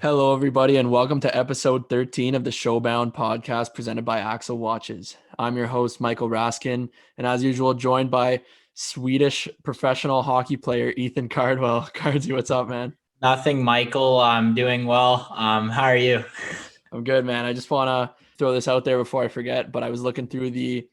Hello, everybody, and welcome to episode 13 of the Showbound podcast presented by Axel Watches. I'm your host, Michael Raskin, and as usual, joined by Swedish professional hockey player Ethan Cardwell. Cardsy, what's up, man? Nothing, Michael. I'm doing well. How are you? I'm good, man. I just want to throw this out there before I forget, but I was looking through the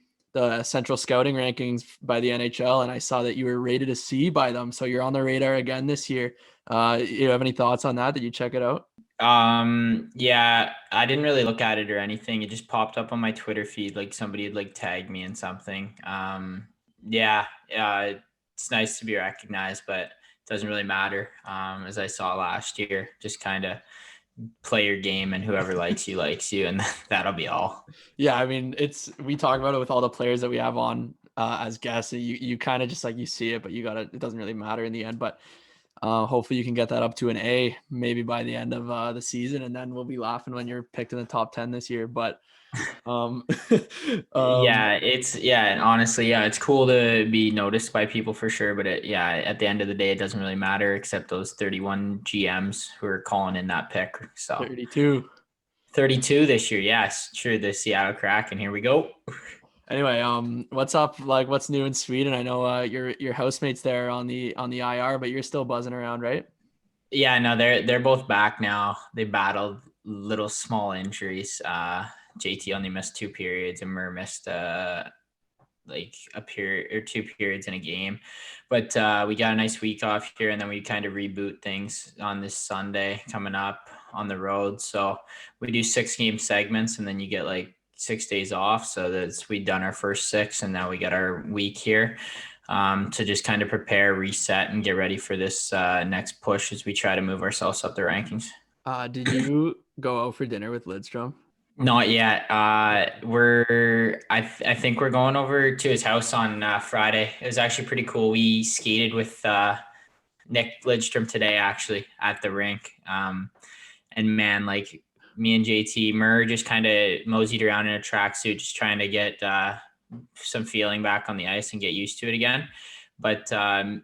central scouting rankings by the NHL, and I saw that you were rated a C by them. So you're on the radar again this year. You have any thoughts on that? Did you check it out? Yeah, I didn't really look at it or anything. It just popped up on my Twitter feed, like somebody had like tagged me in something. Yeah, it's nice to be recognized, but it doesn't really matter. As I saw last year, just kind of play your game, and whoever likes you, and that'll be all. Yeah, I mean, we talk about it with all the players that we have on as guests. You kind of just like you see it, but it doesn't really matter in the end. But hopefully you can get that up to an A maybe by the end of the season, and then we'll be laughing when you're picked in the top 10 this year. But um, um, And honestly, yeah, it's cool to be noticed by people for sure. But at the end of the day, it doesn't really matter except those 31 GMs who are calling in that pick. So 32. 32 this year, yes, sure. The Seattle Kraken. Here we go. Anyway, what's up? Like, what's new in Sweden? I know your housemates there on the IR, but you're still buzzing around, right? Yeah, no, they're both back now. They battled little small injuries. JT only missed 2 periods, and Murr missed like a period or 2 periods in a game. But we got a nice week off here, and then we kind of reboot things on this Sunday coming up on the road. So we do 6 game segments, and then you get like 6 days off. So that's we done our first 6, and now we got our week here to just kind of prepare, reset, and get ready for this next push as we try to move ourselves up the rankings. Did you go out for dinner with Lidstrom? Not yet. I think we're going over to his house on Friday. It was actually pretty cool. We skated with Nick Lidstrom today, actually, at the rink. And man, like me and JT Murr just kind of moseyed around in a tracksuit, just trying to get some feeling back on the ice and get used to it again. But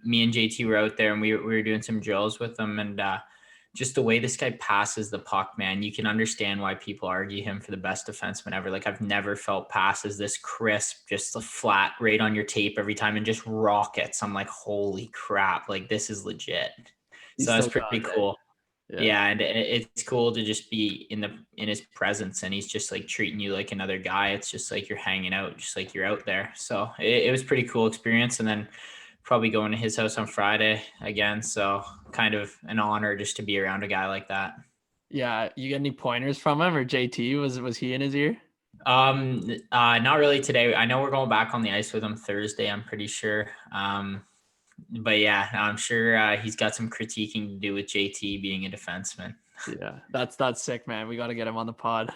me and JT were out there, and we were doing some drills with them, and just the way this guy passes the puck, man, you can understand why people argue him for the best defenseman ever. Like, I've never felt passes this crisp, just a flat right on your tape every time, and just rockets. I'm like, holy crap, like this is legit. He's So that's still pretty got it. cool. Yeah. Yeah, and it's cool to just be in his presence, and he's just like treating you like another guy. It's just like you're hanging out, just like you're out there. So it was pretty cool experience. And then probably going to his house on Friday again. So kind of an honor just to be around a guy like that. Yeah. You get any pointers from him or JT? Was he in his ear? Not really today. I know we're going back on the ice with him Thursday, I'm pretty sure. But yeah, I'm sure he's got some critiquing to do with JT being a defenseman. Yeah. That's sick, man. We got to get him on the pod.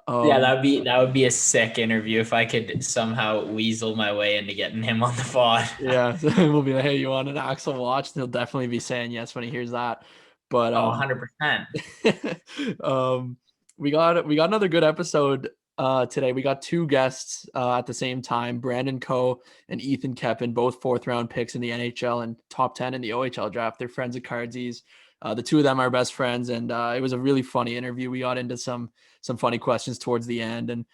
Yeah, um, that would be a sick interview if I could somehow weasel my way into getting him on the pod. yeah. We'll be like, hey, you want an Axel watch? And he'll definitely be saying yes when he hears that. But Oh, 100%. um we got another good episode today. We got two guests at the same time, Brandon Coe and Ethan Keppen, both fourth round picks in the NHL and top 10 in the OHL draft. They're friends of Cardsy's. The two of them are best friends, and it was a really funny interview. We got into some funny questions towards the end, and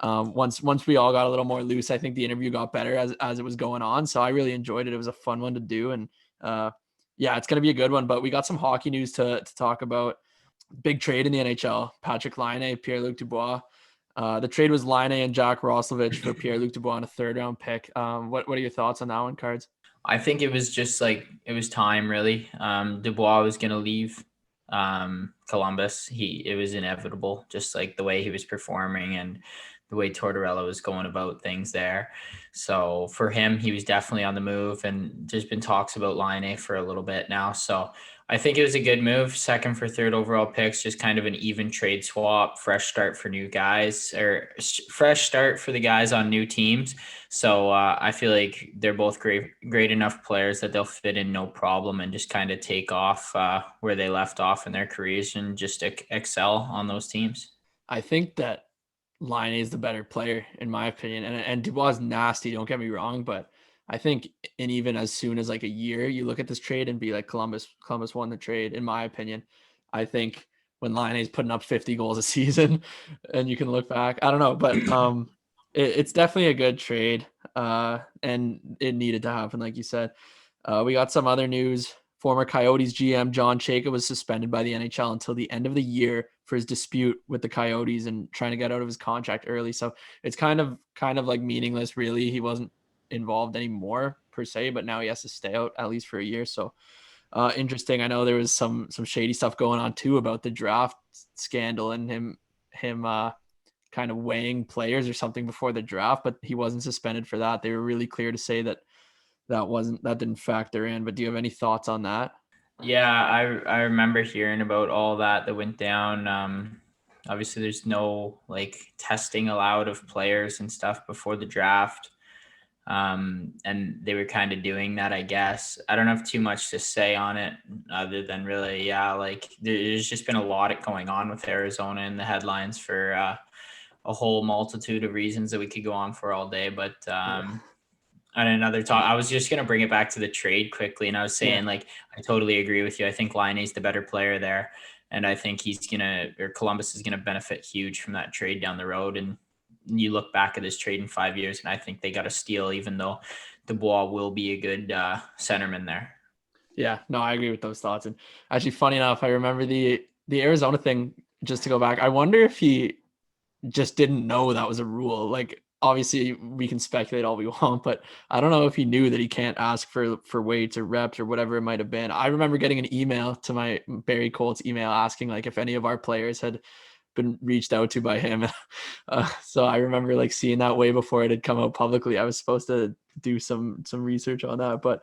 once we all got a little more loose, I think the interview got better as it was going on. So I really enjoyed it. It was a fun one to do, and yeah, it's going to be a good one. But we got some hockey news to talk about. Big trade in the NHL. Patrick Laine, Pierre-Luc Dubois. The trade was Laine and Jack Roslovich for Pierre-Luc Dubois on a third round pick. What are your thoughts on that one, Cards? I think it was just like it was time really. Dubois was gonna leave Columbus. It was inevitable, just like the way he was performing and the way Tortorella was going about things there. So for him, he was definitely on the move, and there's been talks about Line for a little bit now. So I think it was a good move. Second for third overall picks, just kind of an even trade swap, fresh start for new guys, or fresh start for the guys on new teams. So I feel like they're both great enough players that they'll fit in no problem and just kind of take off where they left off in their careers and just excel on those teams. I think that Laine is the better player, in my opinion. And Dubois is nasty, don't get me wrong, but I think and even as soon as like a year, you look at this trade and be like Columbus won the trade, in my opinion. I think when Laine's putting up 50 goals a season, and you can look back. I don't know, but it's definitely a good trade, and it needed to happen, like you said. We got some other news. Former Coyotes GM John Chayka was suspended by the NHL until the end of the year for his dispute with the Coyotes and trying to get out of his contract early. So it's kind of like meaningless, really. He wasn't involved anymore per se, but now he has to stay out at least for a year. So interesting. I know there was some shady stuff going on too about the draft scandal and him kind of weighing players or something before the draft, but he wasn't suspended for that. They were really clear to say that didn't factor in. But do you have any thoughts on that? Yeah, I remember hearing about all that went down. Obviously there's no like testing allowed of players and stuff before the draft. And they were kind of doing that, I guess. I don't have too much to say on it other than really, like there's just been a lot going on with Arizona in the headlines for a whole multitude of reasons that we could go on for all day. But on another talk, I was just going to bring it back to the trade quickly. And I was saying, like, I totally agree with you. I think Laine's the better player there. And I think Columbus is going to benefit huge from that trade down the road. And you look back at this trade in 5 years, and I think they got a steal, even though Dubois will be a good centerman there. Yeah, no, I agree with those thoughts. And actually, funny enough, I remember the Arizona thing, just to go back. I wonder if he just didn't know that was a rule. Like, obviously we can speculate all we want, but I don't know if he knew that he can't ask for weights or reps or whatever it might have been. I remember getting an email to my Barry Colts email asking like if any of our players had been reached out to by him. So I remember like seeing that way before it had come out publicly. I was supposed to do some research on that, but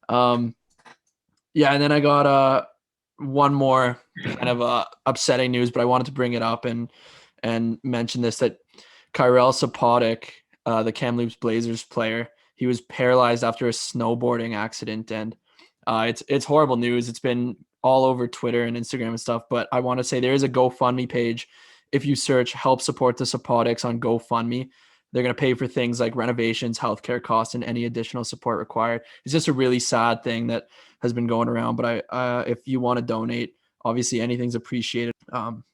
yeah. And then I got one more kind of upsetting news, but I wanted to bring it up and mention this, that Kyrell Sapotic, the Kamloops Blazers player, he was paralyzed after a snowboarding accident, and it's horrible news. It's been all over Twitter and Instagram and stuff, but I want to say there is a GoFundMe page. If you search "Help Support the Sapotics" on GoFundMe, they're going to pay for things like renovations, healthcare costs, and any additional support required. It's just a really sad thing that has been going around, but if you want to donate, obviously anything's appreciated.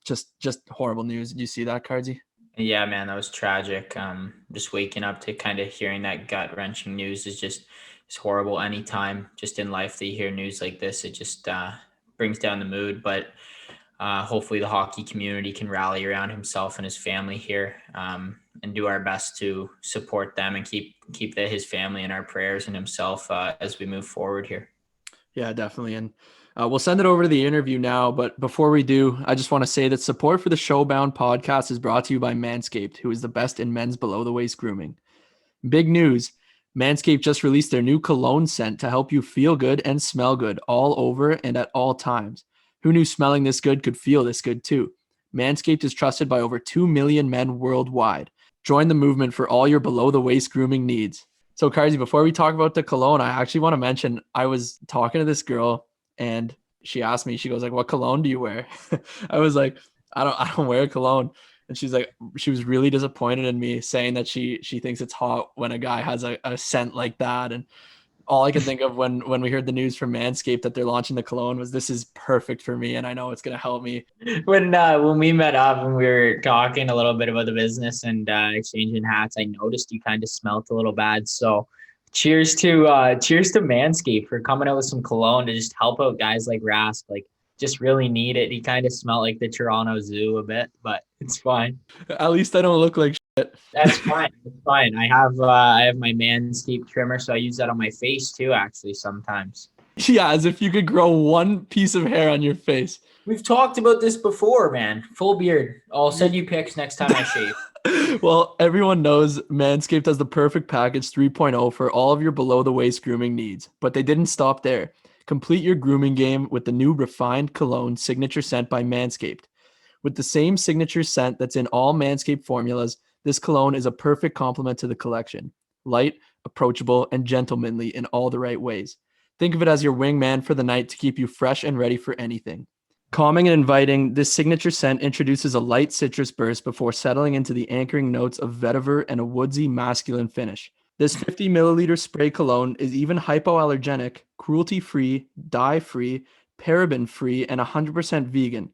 Just horrible news. Did you see that, Cardsy? Yeah, man, that was tragic. Just waking up to kind of hearing that gut-wrenching news it's horrible. Anytime just in life that you hear news like this, it just brings down the mood. But hopefully the hockey community can rally around himself and his family here, and do our best to support them and keep his family in our prayers and himself as we move forward here. Yeah, definitely. And we'll send it over to the interview now. But before we do, I just want to say that support for the Showbound podcast is brought to you by Manscaped, who is the best in men's below-the-waist grooming. Big news. Manscaped just released their new cologne scent to help you feel good and smell good all over and at all times. Who knew smelling this good could feel this good too? Manscaped is trusted by over 2 million men worldwide. Join the movement for all your below-the-waist grooming needs. So, Cardsy, before we talk about the cologne, I actually want to mention I was talking to this girl, and she asked me, she goes like, "What cologne do you wear?" I was like, I don't wear cologne. And she's like, she was really disappointed in me, saying that she thinks it's hot when a guy has a scent like that. And all I can think of when we heard the news from Manscaped that they're launching the cologne was, this is perfect for me, and I know it's going to help me. When we met up and we were talking a little bit about the business and exchanging hats, I noticed you kind of smelt a little bad. So cheers to Manscaped for coming out with some cologne to just help out guys like Rask. Like, just really need it. He kind of smelled like the Toronto Zoo a bit, but it's fine. At least I don't look like shit. That's fine. It's fine. I have my Manscaped trimmer, so I use that on my face too, actually, sometimes. Yeah, as if you could grow one piece of hair on your face. We've talked about this before, man. Full beard. I'll send you pics next time I shave. Well, everyone knows Manscaped has the perfect package 3.0 for all of your below-the-waist grooming needs, but they didn't stop there. Complete your grooming game with the new refined cologne signature scent by Manscaped. With the same signature scent that's in all Manscaped formulas, this cologne is a perfect complement to the collection. Light, approachable, and gentlemanly in all the right ways. Think of it as your wingman for the night to keep you fresh and ready for anything. Calming and inviting, this signature scent introduces a light citrus burst before settling into the anchoring notes of vetiver and a woodsy masculine finish. This 50 milliliter spray cologne is even hypoallergenic, cruelty-free, dye-free, paraben-free, and 100% vegan.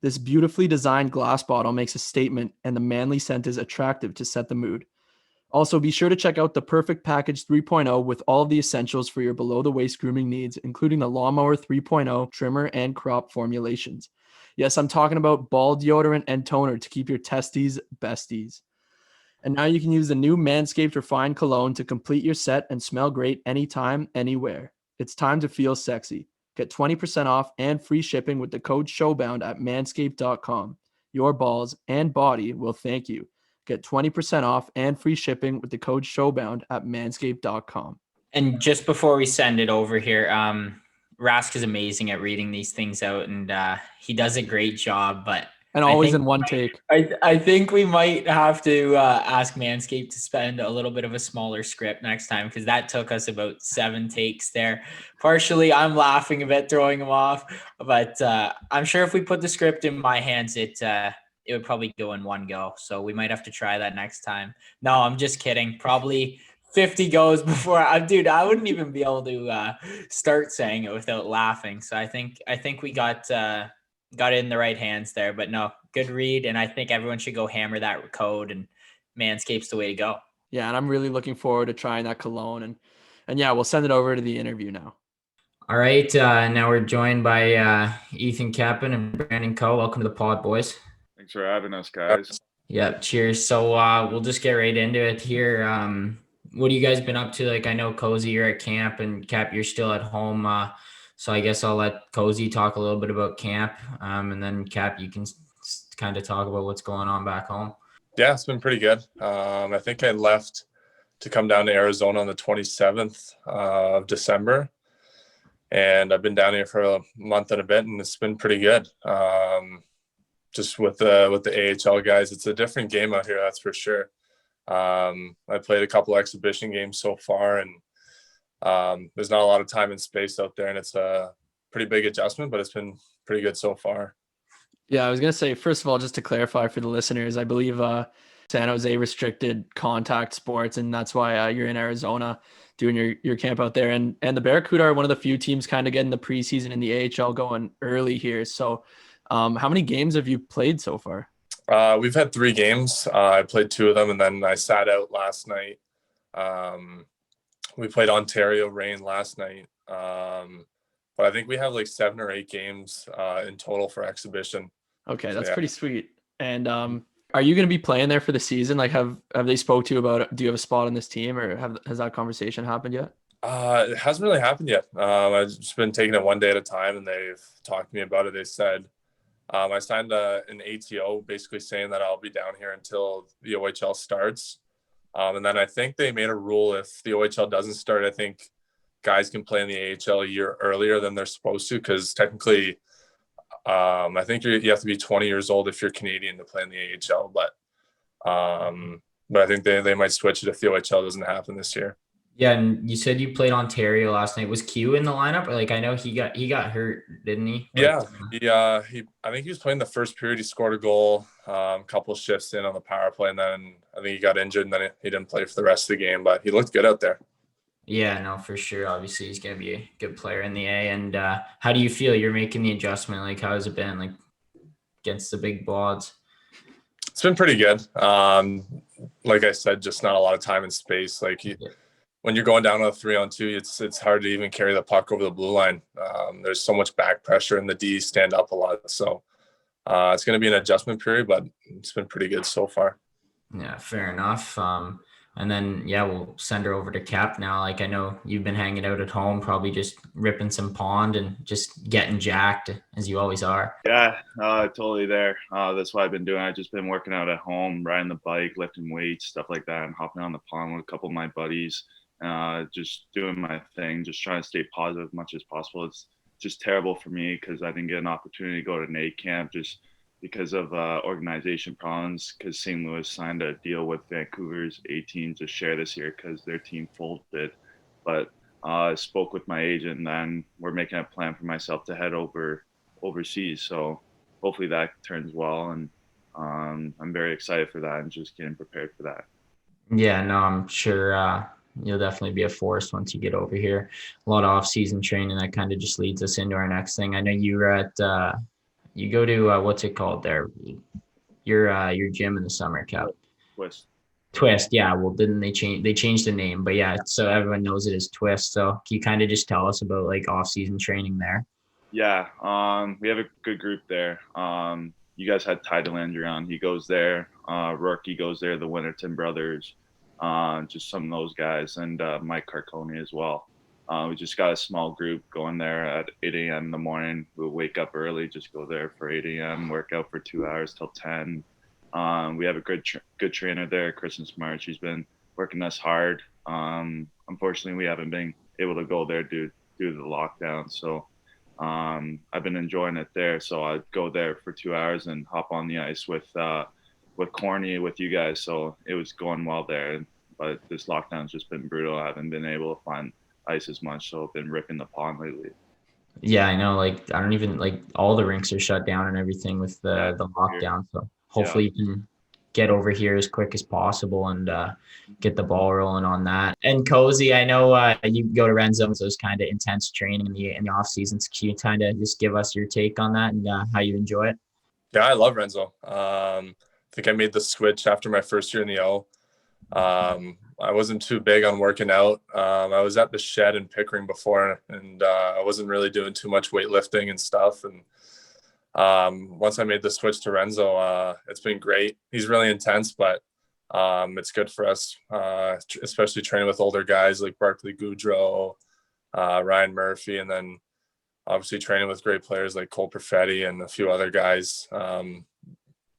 This beautifully designed glass bottle makes a statement, and the manly scent is attractive to set the mood. Also, be sure to check out the Perfect Package 3.0 with all of the essentials for your below-the-waist grooming needs, including the Lawnmower 3.0 trimmer and crop formulations. Yes, I'm talking about ball deodorant and toner to keep your testes besties. And now you can use the new Manscaped Refined Cologne to complete your set and smell great anytime, anywhere. It's time to feel sexy. Get 20% off and free shipping with the code SHOWBOUND at manscaped.com. Your balls and body will thank you. Get 20% off and free shipping with the code SHOWBOUND at manscaped.com. And just before we send it over here, Rask is amazing at reading these things out, and he does a great job. But And always in one take. I think we might have to ask Manscaped to spend a little bit of a smaller script next time, because that took us about 7 takes there. Partially, I'm laughing a bit, throwing him off, but I'm sure if we put the script in my hands, it would probably go in one go. So we might have to try that next time. No, I'm just kidding. Probably 50 goes before I wouldn't even be able to start saying it without laughing. So I think we got it in the right hands there. But no, good read, and I think everyone should go hammer that code, and Manscaped's the way to go. Yeah, and I'm really looking forward to trying that cologne, and yeah, we'll send it over to the interview now. All right, now we're joined by Ethan Keppen and Brandon Coe. Welcome to the pod, boys. Thanks for having us, guys. Yeah, cheers. So we'll just get right into it here. What have you guys been up to? Like, I know Cozy, you're at camp, and Cap, you're still at home. So I guess I'll let Cozy talk a little bit about camp, and then Cap, you can kind of talk about what's going on back home. Yeah, it's been pretty good. I think I left to come down to Arizona on the 27th of December, and I've been down here for a month and a bit, and it's been pretty good. Just with the AHL guys, it's a different game out here, that's for sure. I played a couple exhibition games so far, and there's not a lot of time and space out there, and it's a pretty big adjustment, but it's been pretty good so far. Yeah, I was going to say, first of all, just to clarify for the listeners, I believe San Jose restricted contact sports, and that's why you're in Arizona doing your camp out there. And the Barracuda are one of the few teams kind of getting the preseason in the AHL going early here. So how many games have you played so far? We've had 3 games. I played 2 of them, and then I sat out last night. We played Ontario Reign last night. But I think we have like 7 or 8 games in total for exhibition. Okay, that's pretty sweet. And are you going to be playing there for the season? Like, have they spoke to you about it? Do you have a spot on this team, or has that conversation happened yet? It hasn't really happened yet. I've just been taking it one day at a time, and they've talked to me about it. They said I signed an ATO basically saying that I'll be down here until the OHL starts. And then I think they made a rule, if the OHL doesn't start, I think guys can play in the AHL a year earlier than they're supposed to, because technically I think you have to be 20 years old if you're Canadian to play in the AHL. But I think they might switch it if the OHL doesn't happen this year. Yeah, and you said you played Ontario last night. Was Q in the lineup? Or like, I know he got hurt, didn't he? Yeah, I think he was playing the first period. He scored a goal, a couple of shifts in on the power play, and then I think he got injured, and then he didn't play for the rest of the game. But he looked good out there. Yeah, no, for sure. Obviously, he's going to be a good player in the A. And how do you feel? You're making the adjustment. Like, how has it been, like, against the big bods? It's been pretty good. Like I said, just not a lot of time and space. Like, when you're going down on a 3-on-2, it's hard to even carry the puck over the blue line. There's so much back pressure, and the D stand up a lot. So it's going to be an adjustment period, but it's been pretty good so far. Yeah, fair enough. And then, yeah, we'll send her over to Cap now. Like, I know you've been hanging out at home, probably just ripping some pond and just getting jacked, as you always are. Yeah, totally there. That's what I've been doing. I've just been working out at home, riding the bike, lifting weights, stuff like that, and hopping on the pond with a couple of my buddies, just doing my thing, just trying to stay positive as much as possible. It's just terrible for me because I didn't get an opportunity to go to NAIT camp just because of organization problems, because St. Louis signed a deal with Vancouver's A team to share this year because their team folded. But I spoke with my agent, and then we're making a plan for myself to head overseas. So hopefully that turns well, and I'm very excited for that and just getting prepared for that. Yeah, no, I'm sure you'll definitely be a force once you get over here. A lot of off-season training that kind of just leads us into our next thing. I know you were at You go to what's it called there? Your gym in the summer, Cap. Twist, yeah. Well, didn't they change? They changed the name, but yeah. So everyone knows it as Twist. So can you kind of just tell us about like off-season training there? Yeah, we have a good group there. You guys had Ty Delandry on. He goes there. Rookie goes there. The Winterton brothers, just some of those guys, and Mike Carcone as well. We just got a small group going there at 8 a.m. in the morning. We'll wake up early, just go there for 8 a.m., work out for 2 hours till 10. We have a good trainer there, Kristen Smart. She's been working us hard. Unfortunately, we haven't been able to go there due to the lockdown. So I've been enjoying it there. So I go there for 2 hours and hop on the ice with Corny, with you guys. So it was going well there. But this lockdown's just been brutal. I haven't been able to find ice as much. So I've been ripping the pond lately. Yeah, I know. Like, I don't even like all the rinks are shut down and everything with the lockdown. So hopefully you can get over here as quick as possible and get the ball rolling on that. And Cozy, I know you go to Renzo, so it's kind of intense training in the off seasons. Can you kind of just give us your take on that and how you enjoy it? Yeah, I love Renzo. I think I made the switch after my first year in the O. I wasn't too big on working out. I was at the shed in Pickering before, and I wasn't really doing too much weightlifting and stuff. And once I made the switch to Renzo, it's been great. He's really intense, but it's good for us, especially training with older guys like Barkley Goudreau, Ryan Murphy, and then obviously training with great players like Cole Perfetti and a few other guys.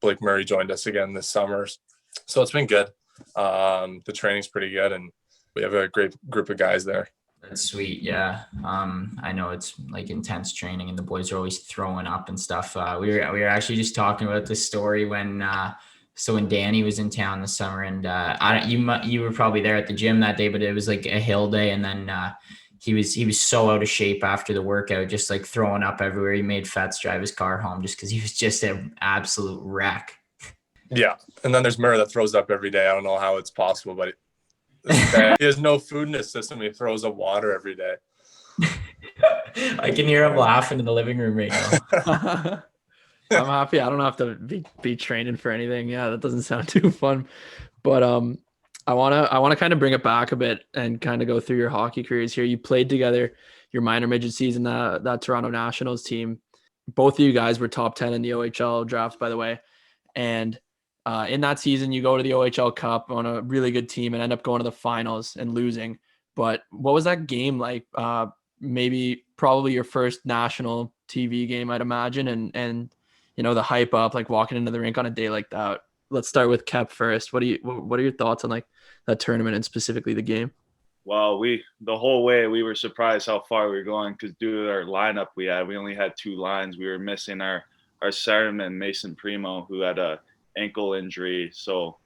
Blake Murray joined us again this summer. So it's been good. The training's pretty good, and we have a great group of guys there. That's sweet. Yeah. I know it's like intense training and the boys are always throwing up and stuff. We were actually just talking about this story when Danny was in town this summer, and you were probably there at the gym that day, but it was like a hill day, and then he was so out of shape after the workout, just like throwing up everywhere. He made Fats drive his car home just because he was just an absolute wreck. Yeah, and then there's Murray that throws up every day. I don't know how it's possible, but he has no food in his system. He throws up water every day. I can hear him laughing in the living room right now. I'm happy I don't have to be training for anything. Yeah, that doesn't sound too fun. But I wanna kind of bring it back a bit and kind of go through your hockey careers here. You played together your minor midget season, that Toronto Nationals team. Both of you guys were top 10 in the OHL draft, by the way. And in that season, you go to the OHL Cup on a really good team and end up going to the finals and losing. But what was that game like? Probably your first national TV game, I'd imagine, and you know the hype up, like walking into the rink on a day like that. Let's start with Kep first. What are your thoughts on like that tournament and specifically the game? Well, the whole way we were surprised how far we were going because due to our lineup we only had two lines. We were missing our centerman Mason Primo, who had a ankle injury. So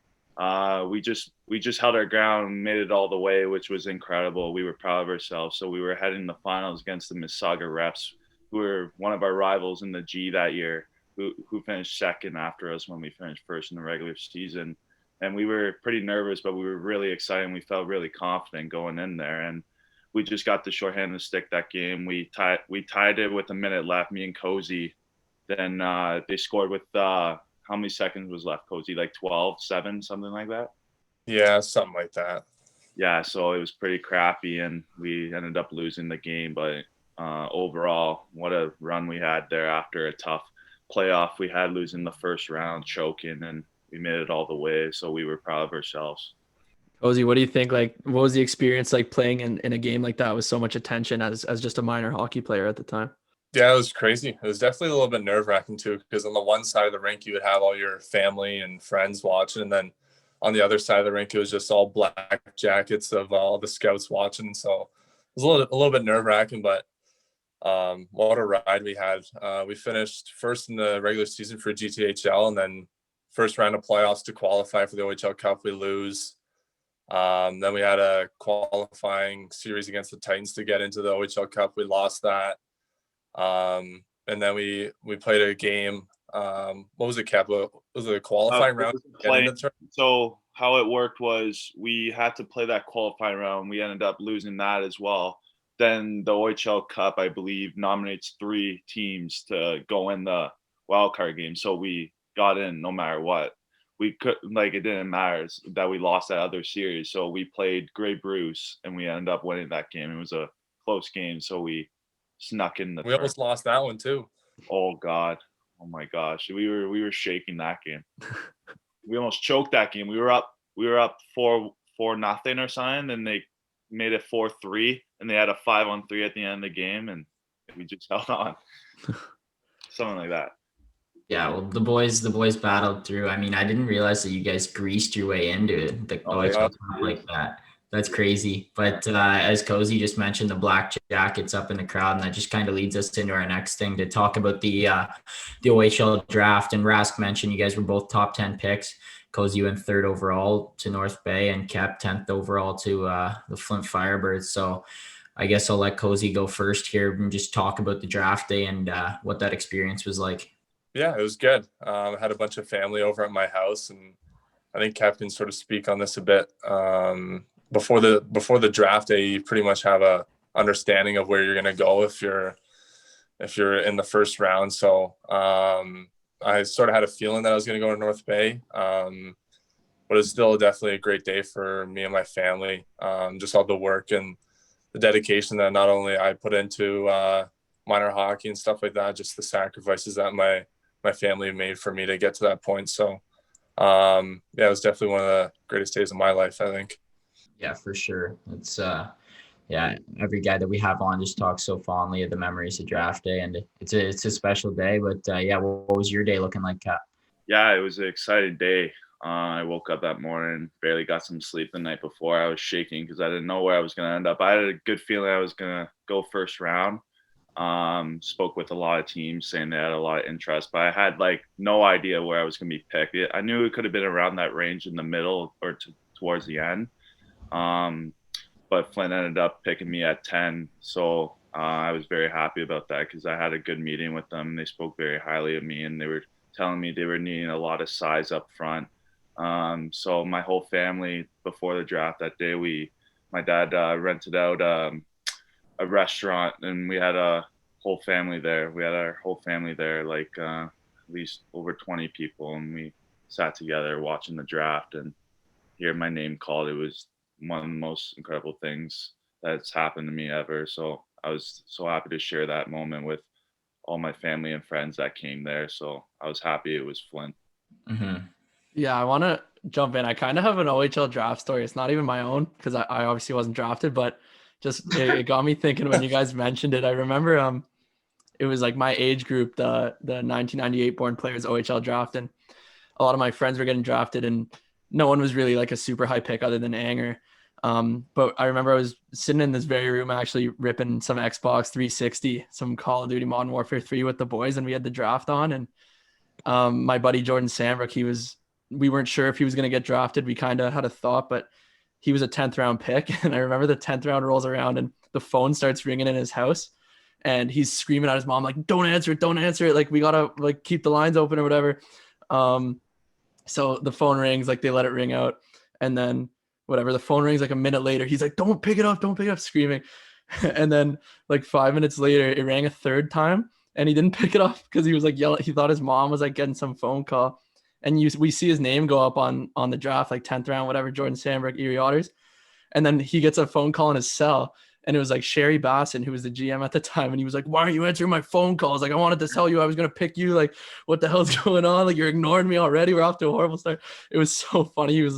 we just held our ground, made it all the way, which was incredible. We were proud of ourselves. So we were heading to the finals against the Mississauga Refs, who were one of our rivals in the G that year, who finished second after us when we finished first in the regular season. And we were pretty nervous, but we were really excited. And we felt really confident going in there. And we just got the shorthanded stick that game. We tied it with a minute left, me and Cozy. Then they scored with how many seconds was left, Cozy? Like 12-7, something like that? Yeah, something like that. Yeah, so it was pretty crappy, and we ended up losing the game. But overall, what a run we had there after a tough playoff we had, losing the first round, choking, and we made it all the way. So we were proud of ourselves. Cozy, what do you think? Like, what was the experience like playing in a game like that with so much attention as just a minor hockey player at the time? Yeah, it was crazy. It was definitely a little bit nerve-wracking too, because on the one side of the rink, you would have all your family and friends watching, and then on the other side of the rink, it was just all black jackets of all the scouts watching. So it was a little bit nerve-wracking, but what a ride we had. We finished first in the regular season for GTHL, and then first round of playoffs to qualify for the OHL Cup, we lose. Then we had a qualifying series against the Titans to get into the OHL Cup. We lost that. And then we played a game. What was it, Cap? Was it a qualifying round? So how it worked was we had to play that qualifying round. We ended up losing that as well. Then the OHL Cup, I believe, nominates 3 teams to go in the wild card game, so we got in no matter what. We could it didn't matter that we lost that other series. So we played Grey Bruce and we ended up winning that game. It was a close game, so we snuck in the. We almost lost that one too. Oh God! Oh my gosh! We were shaking that game. We almost choked that game. We were up 4-0 or something, and they made it 4-3, and they had a 5-on-3 at the end of the game, and we just held on. Something like that. Yeah, well, the boys battled through. I mean, I didn't realize that you guys greased your way into it. The like that. That's crazy. But as Cozy just mentioned, the black jackets up in the crowd, and that just kind of leads us into our next thing to talk about the OHL draft. And Rask mentioned you guys were both top 10 picks. Cozy, you went 3rd overall to North Bay, and Kep 10th overall to the Flint Firebirds. So I guess I'll let Cozy go first here and just talk about the draft day and what that experience was like. Yeah, it was good. I had a bunch of family over at my house, and I think Cap can sort of speak on this a bit. Before the draft day, you pretty much have a understanding of where you're going to go if you're in the first round. So I sort of had a feeling that I was going to go to North Bay, but it's still definitely a great day for me and my family. Just all the work and the dedication that not only I put into minor hockey and stuff like that, just the sacrifices that my family made for me to get to that point. So yeah, it was definitely one of the greatest days of my life, I think. Yeah, for sure. It's yeah, every guy that we have on just talks so fondly of the memories of draft day, and it's a special day. But yeah, what was your day looking like, Cap? Yeah, it was an exciting day. I woke up that morning, barely got some sleep the night before. I was shaking because I didn't know where I was going to end up. I had a good feeling I was going to go first round. Spoke with a lot of teams saying they had a lot of interest, but I had no idea where I was going to be picked. I knew it could have been around that range in the middle or towards the end. But Flint ended up picking me at 10. So I was very happy about that because I had a good meeting with them. They spoke very highly of me, and they were telling me they were needing a lot of size up front. So my whole family before the draft that day, my dad rented out a restaurant, and we had a whole family there. We had our whole family there, at least over 20 people, and we sat together watching the draft and hear my name called. It was one of the most incredible things that's happened to me ever. So I was so happy to share that moment with all my family and friends that came there. So I was happy it was Flint. Mm-hmm. Yeah, I want to jump in. I kind of have an OHL draft story. It's not even my own because I obviously wasn't drafted, but just it got me thinking when you guys mentioned it. I remember it was like my age group, the 1998 born players OHL draft, and a lot of my friends were getting drafted, and no one was really like a super high pick other than Anger. But I remember I was sitting in this very room actually ripping some Xbox 360, some Call of Duty Modern Warfare 3 with the boys, and we had the draft on, and my buddy Jordan Sambrook, we weren't sure if he was going to get drafted. We kind of had a thought, but he was a 10th round pick. And I remember the 10th round rolls around and the phone starts ringing in his house, and he's screaming at his mom, like, don't answer it. Like, we got to keep the lines open or whatever. So the phone rings, they let it ring out. And then whatever, the phone rings a minute later. He's like, don't pick it up, screaming. And then 5 minutes later, it rang a third time, and he didn't pick it up because he was yelling. He thought his mom was getting some phone call. And we see his name go up on the draft, 10th round, whatever, Jordan Sambrook, Erie Otters. And then he gets a phone call in his cell, and it was Sherry Basson, who was the GM at the time. And he was like, why aren't you answering my phone calls? I wanted to tell you I was going to pick you. What the hell's going on? You're ignoring me already. We're off to a horrible start. It was so funny.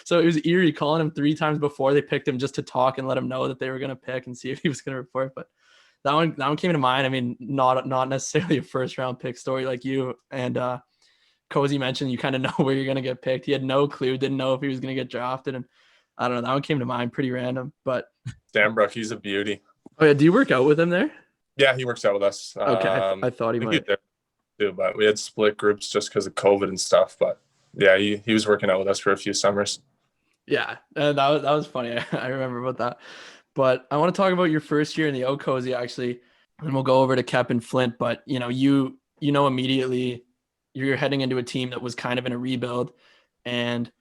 So it was Erie calling him 3 times before they picked him just to talk and let him know that they were going to pick and see if he was going to report. But that one came to mind. I mean, not necessarily a first round pick story like you. And, Cozy mentioned you kind of know where you're going to get picked. He had no clue, didn't know if he was going to get drafted. And I don't know, that one came to mind, pretty random. But Sambrook, he's a beauty. Oh yeah, do you work out with him there? Yeah, he works out with us. Okay, I thought he might. Too, but we had split groups just because of COVID and stuff. But yeah, he was working out with us for a few summers. Yeah, that was funny. I remember about that. But I want to talk about your first year in the O-Cozy actually, and we'll go over to Kep and Flint. But you know immediately you're heading into a team that was kind of in a rebuild. And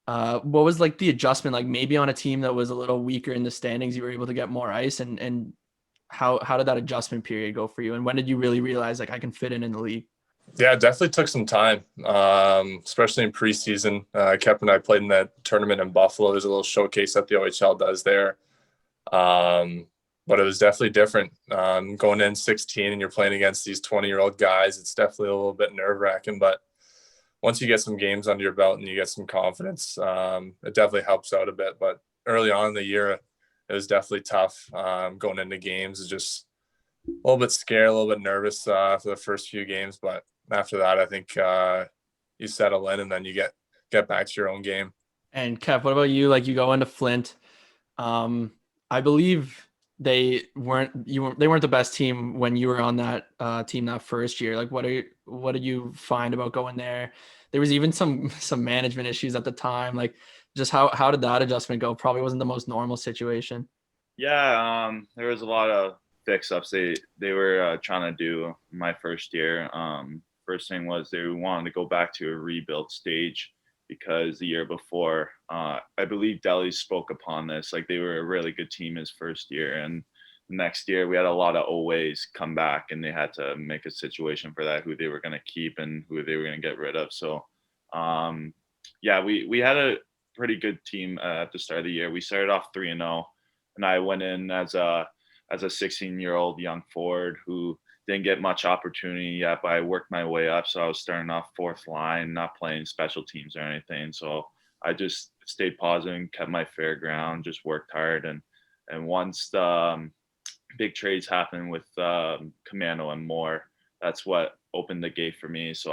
what was the adjustment, maybe on a team that was a little weaker in the standings, you were able to get more ice, and how did that adjustment period go for you? And when did you really realize I can fit in the league? Yeah, it definitely took some time, especially in preseason. Kep and I played in that tournament in Buffalo. There's a little showcase that the OHL does there. But it was definitely different. Going in 16 and you're playing against these 20-year-old guys, it's definitely a little bit nerve-wracking. But once you get some games under your belt and you get some confidence, it definitely helps out a bit. But early on in the year, it was definitely tough. Going into games is just a little bit scared, a little bit nervous for the first few games. But after that, I think you settle in and then you get back to your own game. And Kev, what about you? Like, you go into Flint. I believe they weren't the best team when you were on that team that first year. Like, what did you find about going there? There was even some management issues at the time. Like, just how did that adjustment go? Probably wasn't the most normal situation. Yeah, there was a lot of fix-ups they were trying to do my first year. First thing was they wanted to go back to a rebuild stage because the year before, I believe Delhi spoke upon this. Like, they were a really good team his first year, and next year we had a lot of OAs come back, and they had to make a situation for that, who they were going to keep and who they were going to get rid of. So, yeah, we had a pretty good team at the start of the year. We started off 3-0, and I went in as a 16-year-old young forward who didn't get much opportunity yet, but I worked my way up. So I was starting off fourth line, not playing special teams or anything. So I just stayed positive and kept my fair ground, just worked hard. And once the big trades happened with Commando and Moore, that's what opened the gate for me. So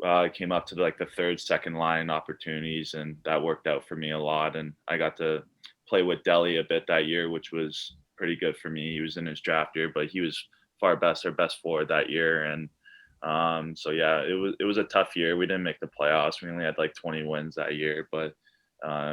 I came up to like the third, second line opportunities, and that worked out for me a lot. And I got to play with Delhi a bit that year, which was pretty good for me. He was in his draft year, but he was our best forward that year. And so yeah, it was a tough year. We didn't make the playoffs. We only had like 20 wins that year, but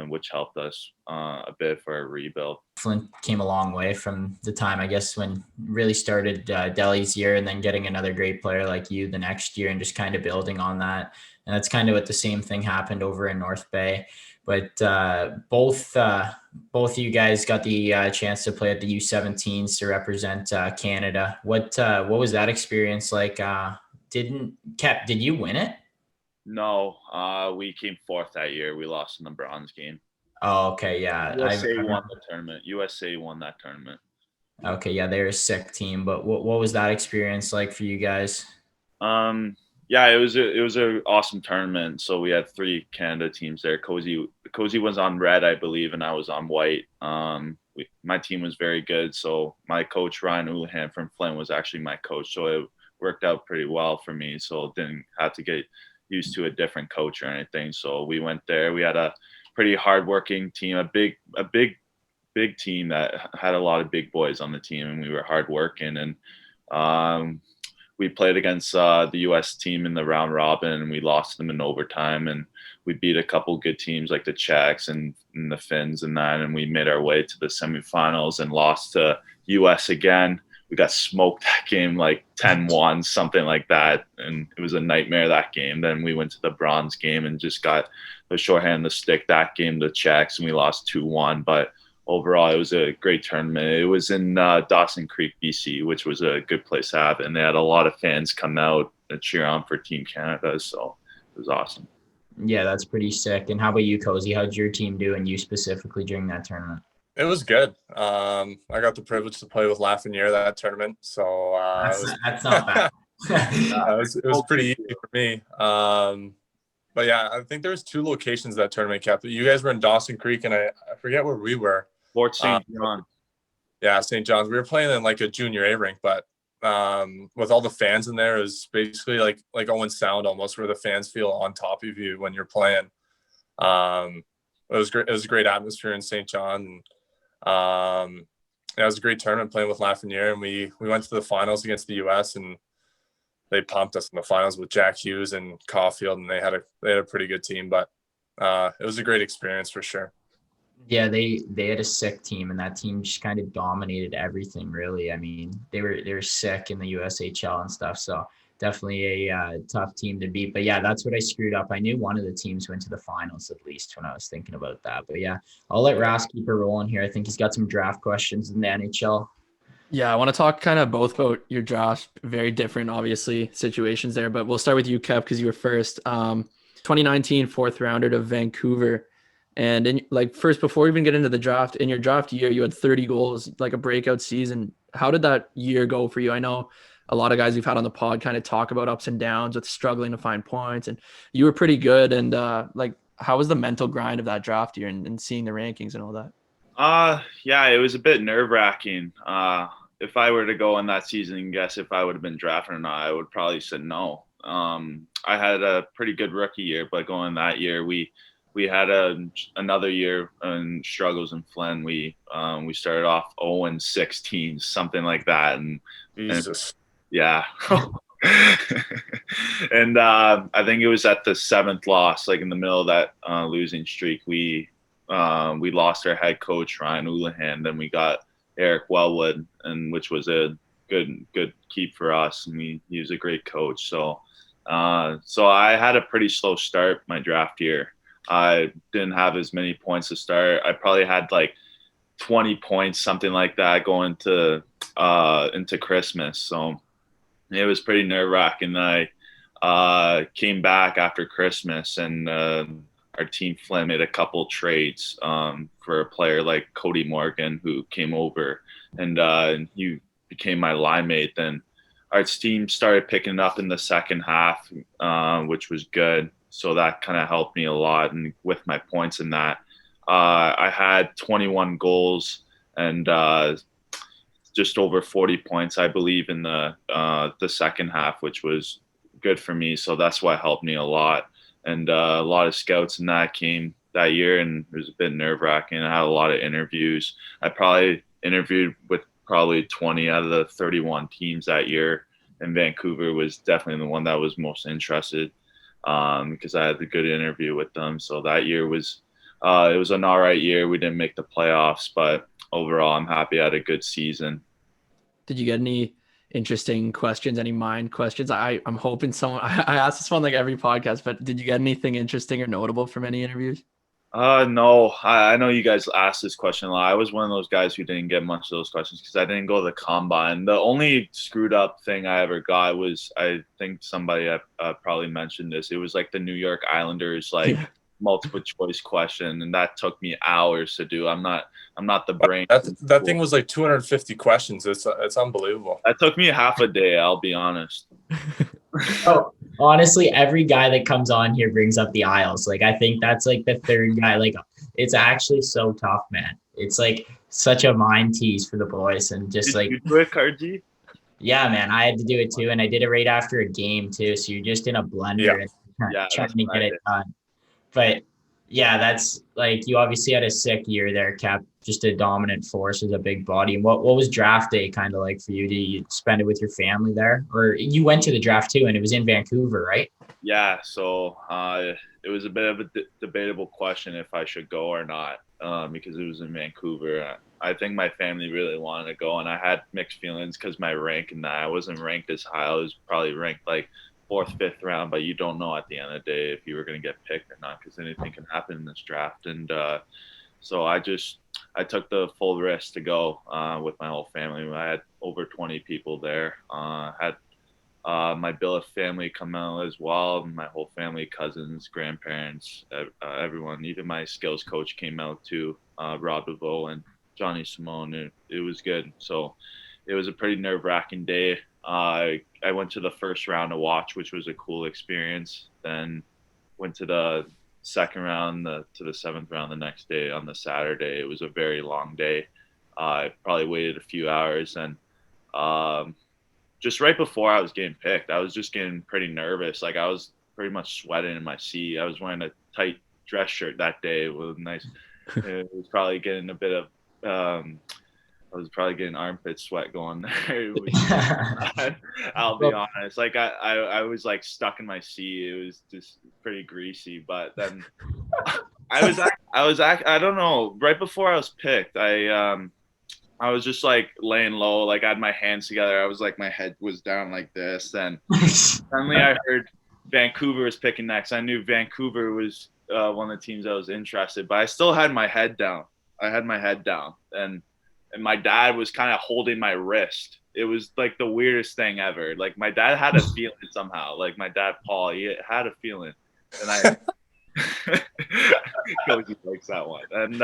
which helped us a bit for a rebuild. Flint came a long way from the time, I guess, when really started Delhi's year, and then getting another great player like you the next year and just kind of building on that. And that's kind of what the same thing happened over in North Bay. But both of you guys got the chance to play at the U17s to represent Canada. What was that experience like? Did you win it? No, we came fourth that year. We lost in the bronze game. Oh, okay, yeah. USA won the tournament. USA won that tournament. Okay, yeah, they're a sick team. But what was that experience like for you guys? Yeah, it was an awesome tournament. So we had 3 Canada teams there. Cozy was on red, I believe, and I was on white. My team was very good. So my coach Ryan Houlihan from Flint was actually my coach. So it worked out pretty well for me. So didn't have to get used to a different coach or anything. So we went there. We had a pretty hardworking team, a big team that had a lot of big boys on the team, and we were hardworking. And we played against the U.S. team in the round robin, and we lost them in overtime. And we beat a couple good teams like the Czechs and the Finns and that. And we made our way to the semifinals and lost to U.S. again. We got smoked that game like 10-1, something like that. And it was a nightmare that game. Then we went to the bronze game and just got the shorthand the stick that game, the Czechs, and we lost 2-1. But overall, it was a great tournament. It was in Dawson Creek, BC, which was a good place to have. And they had a lot of fans come out and cheer on for Team Canada. So it was awesome. Yeah, that's pretty sick. And how about you, Cozy? How did your team do, and you specifically during that tournament? It was good. I got the privilege to play with Lafreniere that tournament. So that's not bad. it was pretty easy for me. But yeah, I think there was 2 locations that tournament kept. You guys were in Dawson Creek, and I forget where we were. Fort St. John. Yeah, St. John's. We were playing in like a junior A rink, but with all the fans in there, it was basically like Owen Sound almost, where the fans feel on top of you when you're playing. It was great. It was a great atmosphere in St. John. And it was a great tournament playing with Lafreniere, and we went to the finals against the U.S. and they pumped us in the finals with Jack Hughes and Caulfield, and they had a pretty good team. But it was a great experience for sure. Yeah, they had a sick team, and that team just kind of dominated everything, really. I mean, they were sick in the USHL and stuff, so definitely a tough team to beat. But yeah, that's what I screwed up. I knew one of the teams went to the finals at least when I was thinking about that. But yeah, I'll let Rask keep it rolling here. I think he's got some draft questions in the NHL. Yeah, I want to talk kind of both about your draft. Very different, obviously, situations there, but we'll start with you, Kev, because you were first. 2019 fourth rounder to Vancouver. And in like first, before we even get into the draft, in your draft year, you had 30 goals, like a breakout season. How did that year go for you? I know a lot of guys we've had on the pod kind of talk about ups and downs with struggling to find points, and you were pretty good. And like, how was the mental grind of that draft year and seeing the rankings and all that? Yeah, it was a bit nerve wracking. If I were to go in that season and guess if I would have been drafted or not, I would probably say no. I had a pretty good rookie year, but going that year, we had another year in struggles in Flynn. We started off 0-16, something like that, and Jesus. yeah. And I think it was at the seventh loss, like in the middle of that losing streak, we lost our head coach Ryan Houlihan. Then we got Eric Wellwood, and which was a good keep for us. And he was a great coach. So I had a pretty slow start my draft year. I didn't have as many points to start. I probably had like 20 points, something like that, going into Christmas. So it was pretty nerve wracking. I came back after Christmas, and our team Flynn made a couple trades for a player like Cody Morgan, who came over, and he became my line mate. Then our team started picking up in the second half, which was good. So that kind of helped me a lot, and with my points in that, I had 21 goals and just over 40 points, I believe, in the second half, which was good for me. So that's what helped me a lot. And a lot of scouts in that came that year, and it was a bit nerve wracking. I had a lot of interviews. I probably interviewed with probably 20 out of the 31 teams that year. And Vancouver was definitely the one that was most interested because I had a good interview with them. So that year was it was an all right year. We didn't make the playoffs, but overall, I'm happy I had a good season. Did you get any interesting questions, any mind questions? I'm hoping someone, I ask this one like every podcast, but did you get anything interesting or notable from any interviews? No, I know you guys asked this question a lot. I was one of those guys who didn't get much of those questions because I didn't go to the combine. The only screwed up thing I ever got was, I think somebody probably mentioned this. It was like the New York Islanders, like multiple choice question, and that took me hours to do. I'm not the brain. That thing was like 250 questions. It's unbelievable. That took me half a day, I'll be honest. Oh, honestly, every guy that comes on here brings up the aisles. Like, I think that's like the third guy. Like, it's actually so tough, man. It's like such a mind tease for the boys, and just Did like you do it, Cardsy? yeah, man, I had to do it too, and I did it right after a game too. So you're just in a blender and trying to get it done. But yeah, that's like, you obviously had a sick year there, Cap. Just a dominant force as a big body. And what was draft day kind of like for you? Did you spend it with your family there, or you went to the draft too, and it was in Vancouver, right? Yeah, so it was a bit of a debatable question if I should go or not, because it was in Vancouver. I think my family really wanted to go, and I had mixed feelings because my rank in that, I wasn't ranked as high. I was probably ranked like fourth, fifth round, but you don't know at the end of the day if you were going to get picked or not, because anything can happen in this draft. And so I took the full risk to go with my whole family. I had over 20 people there. Had my billet family come out as well. My whole family, cousins, grandparents, everyone. Even my skills coach came out too, Rob DeVoe and Johnny Simone. It was good. So it was a pretty nerve-wracking day. I went to the first round to watch, which was a cool experience. Then went to the second round, to the seventh round the next day on the Saturday. It was a very long day. I probably waited a few hours, and just right before I was getting picked, I was just getting pretty nervous. Like, I was pretty much sweating in my seat. I was wearing a tight dress shirt that day with nice. It was probably getting a bit of. I was probably getting armpit sweat going there. I'll be honest. Like, I was like stuck in my seat. It was just pretty greasy. But then I don't know. Right before I was picked, I was just like laying low. Like, I had my hands together. I was like, my head was down like this. And suddenly I heard Vancouver was picking next. I knew Vancouver was one of the teams I was interested, but I still had my head down. I had my head down, and and my dad was kind of holding my wrist. It was like the weirdest thing ever. Like my dad had a feeling somehow. Like my dad, Paul, he had a feeling, and I Cozy likes that one. And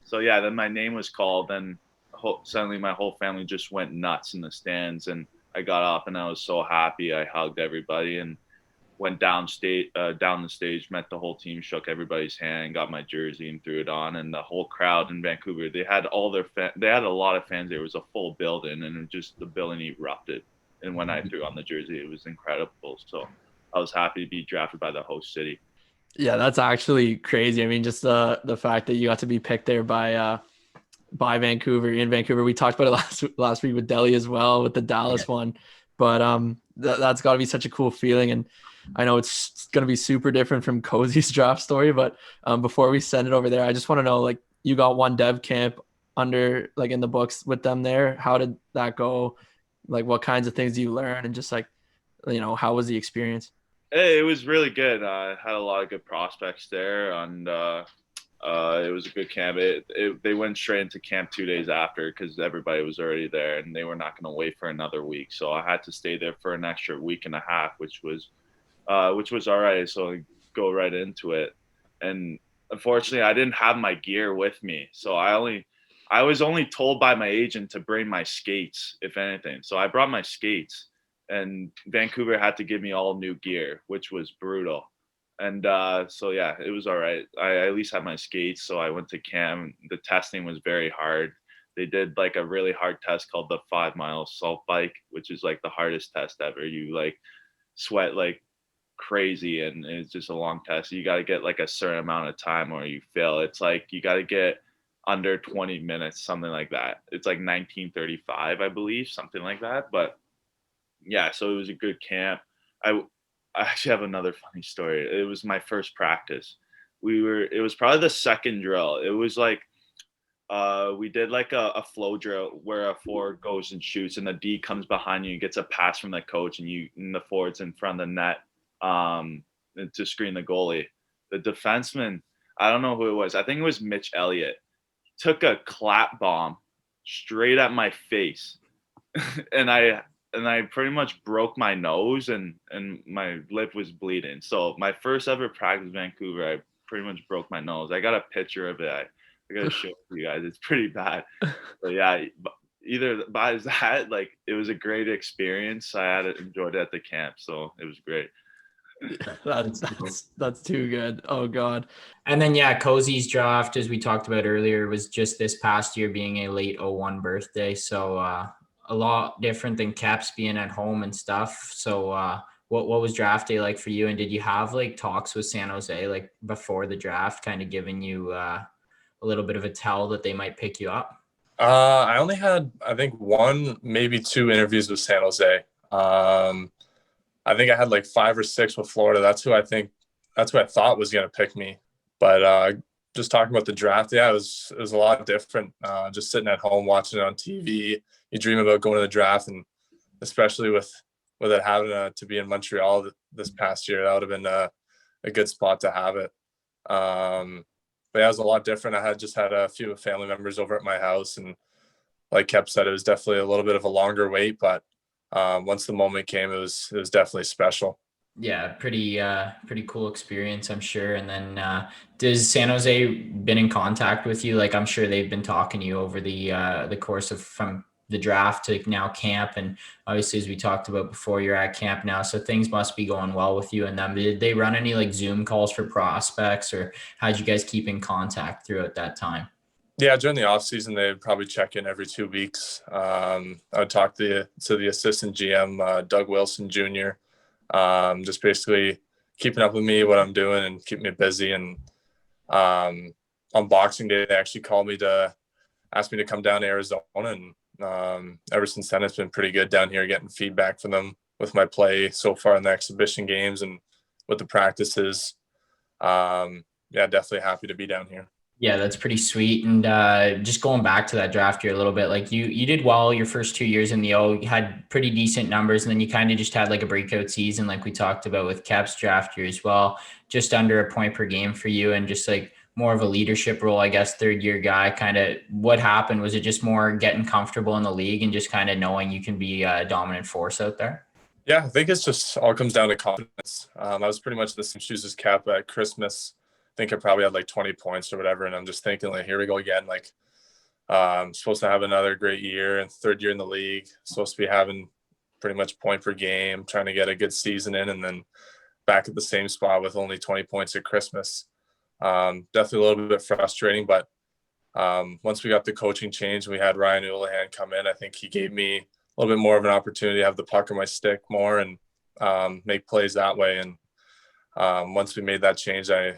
so yeah, then my name was called, and suddenly my whole family just went nuts in the stands, and I got up and I was so happy. I hugged everybody and went down the stage, met the whole team, shook everybody's hand, got my jersey and threw it on. And the whole crowd in Vancouver, they had they had a lot of fans. There was a full building, and the building erupted. And when I threw on the jersey, it was incredible. So I was happy to be drafted by the host city. Yeah, that's actually crazy. I mean, just the fact that you got to be picked there by Vancouver, in Vancouver. We talked about it last week with Delhi as well, with the Dallas one. But that's got to be such a cool feeling. And I know it's going to be super different from Cozy's draft story, but before we send it over there, I just want to know, like, you got one dev camp under, like, in the books with them there. How did that go? Like, what kinds of things do you learn? And just, like, how was the experience? It was really good. I had a lot of good prospects there, and it was a good camp. They went straight into camp 2 days after because everybody was already there, and they were not going to wait for another week. So I had to stay there for an extra week and a half, which was all right. So I go right into it, and unfortunately, I didn't have my gear with me. So I was only told by my agent to bring my skates, if anything. So I brought my skates, and Vancouver had to give me all new gear, which was brutal. And so, yeah, it was all right. I at least had my skates. So I went to camp. The testing was very hard. They did like a really hard test called the 5 mile salt bike, which is like the hardest test ever. You like sweat like crazy, and it's just a long test. You got to get like a certain amount of time or you fail. It's like you got to get under 20 minutes, something like that. It's like 1935, I believe, something like that. But yeah, so it was a good camp. I actually have another funny story. It was my first practice. It was probably the second drill. It was like, we did like a flow drill where a forward goes and shoots, and the D comes behind you and gets a pass from the coach, and the forward's in front of the net, to screen the goalie. The defenseman, I don't know who it was. I think it was Mitch Elliott, took a clap bomb straight at my face. and I pretty much broke my nose, and my lip was bleeding. So my first ever practice in Vancouver, I pretty much broke my nose. I got a picture of it. I got to show it to you guys. It's pretty bad. But yeah, either by that, like, it was a great experience. I enjoyed it at the camp, so it was great. That's too good. Oh God. And then yeah, Cozy's draft, as we talked about earlier, was just this past year, being a late 01 birthday. So a lot different than Caps being at home and stuff. So what was draft day like for you? And did you have like talks with San Jose like before the draft, kind of giving you a little bit of a tell that they might pick you up? I only had, I think, 1, maybe 2 interviews with San Jose. I think I had like 5 or 6 with Florida. That's who I thought was going to pick me. But just talking about the draft, yeah, it was a lot different. Just sitting at home watching it on TV. You dream about going to the draft, and especially with it having to be in Montreal this past year, that would have been a good spot to have it. But yeah, it was a lot different. I had a few family members over at my house, and like Kep said, it was definitely a little bit of a longer wait, but once the moment came, it was definitely special. Yeah, pretty cool experience, I'm sure. And then does San Jose been in contact with you? Like, I'm sure they've been talking to you over the course of from the draft to now camp, and obviously, as we talked about before, you're at camp now, so things must be going well with you and them. Did they run any like Zoom calls for prospects, or how'd you guys keep in contact throughout that time? Yeah, during the off season, they'd probably check in every 2 weeks. I would talk to the assistant GM, Doug Wilson Jr., just basically keeping up with me, what I'm doing, and keeping me busy. And on Boxing Day, they actually called me to ask me to come down to Arizona, and ever since then, it's been pretty good down here, getting feedback from them with my play so far in the exhibition games and with the practices. Yeah, definitely happy to be down here. Yeah, that's pretty sweet. And just going back to that draft year a little bit, like you did well your first 2 years in the O. You had pretty decent numbers, and then you kind of just had like a breakout season, like we talked about with Cap's draft year as well, just under a point per game for you. And just like, more of a leadership role, I guess, third year guy. Kind of what happened? Was it just more getting comfortable in the league and just kind of knowing you can be a dominant force out there? Yeah, I think it's just all comes down to confidence. I was pretty much the same shoes as Cap at Christmas. I think I probably had like 20 points or whatever. And I'm just thinking like, here we go again. Like I'm supposed to have another great year and third year in the league, supposed to be having pretty much point per game, trying to get a good season in, and then back at the same spot with only 20 points at Christmas. Definitely a little bit frustrating, but once we got the coaching change and we had Ryan Houlihan come in, I think he gave me a little bit more of an opportunity to have the puck on my stick more and make plays that way. And once we made that change, I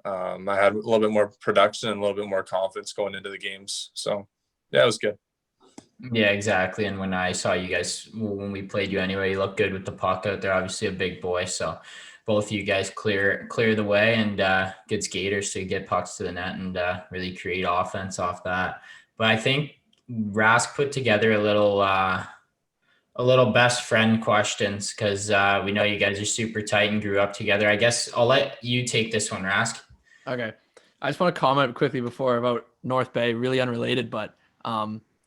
had a little bit more production and a little bit more confidence going into the games. So yeah, it was good. Yeah, exactly. And when I saw you guys, when we played you anyway, you looked good with the puck out there. Obviously a big boy. So both of you guys clear the way and good skaters to get pucks to the net and really create offense off that. But I think Rask put together a little best friend questions because we know you guys are super tight and grew up together. I guess I'll let you take this one, Rask. Okay. I just want to comment quickly before about North Bay, really unrelated, but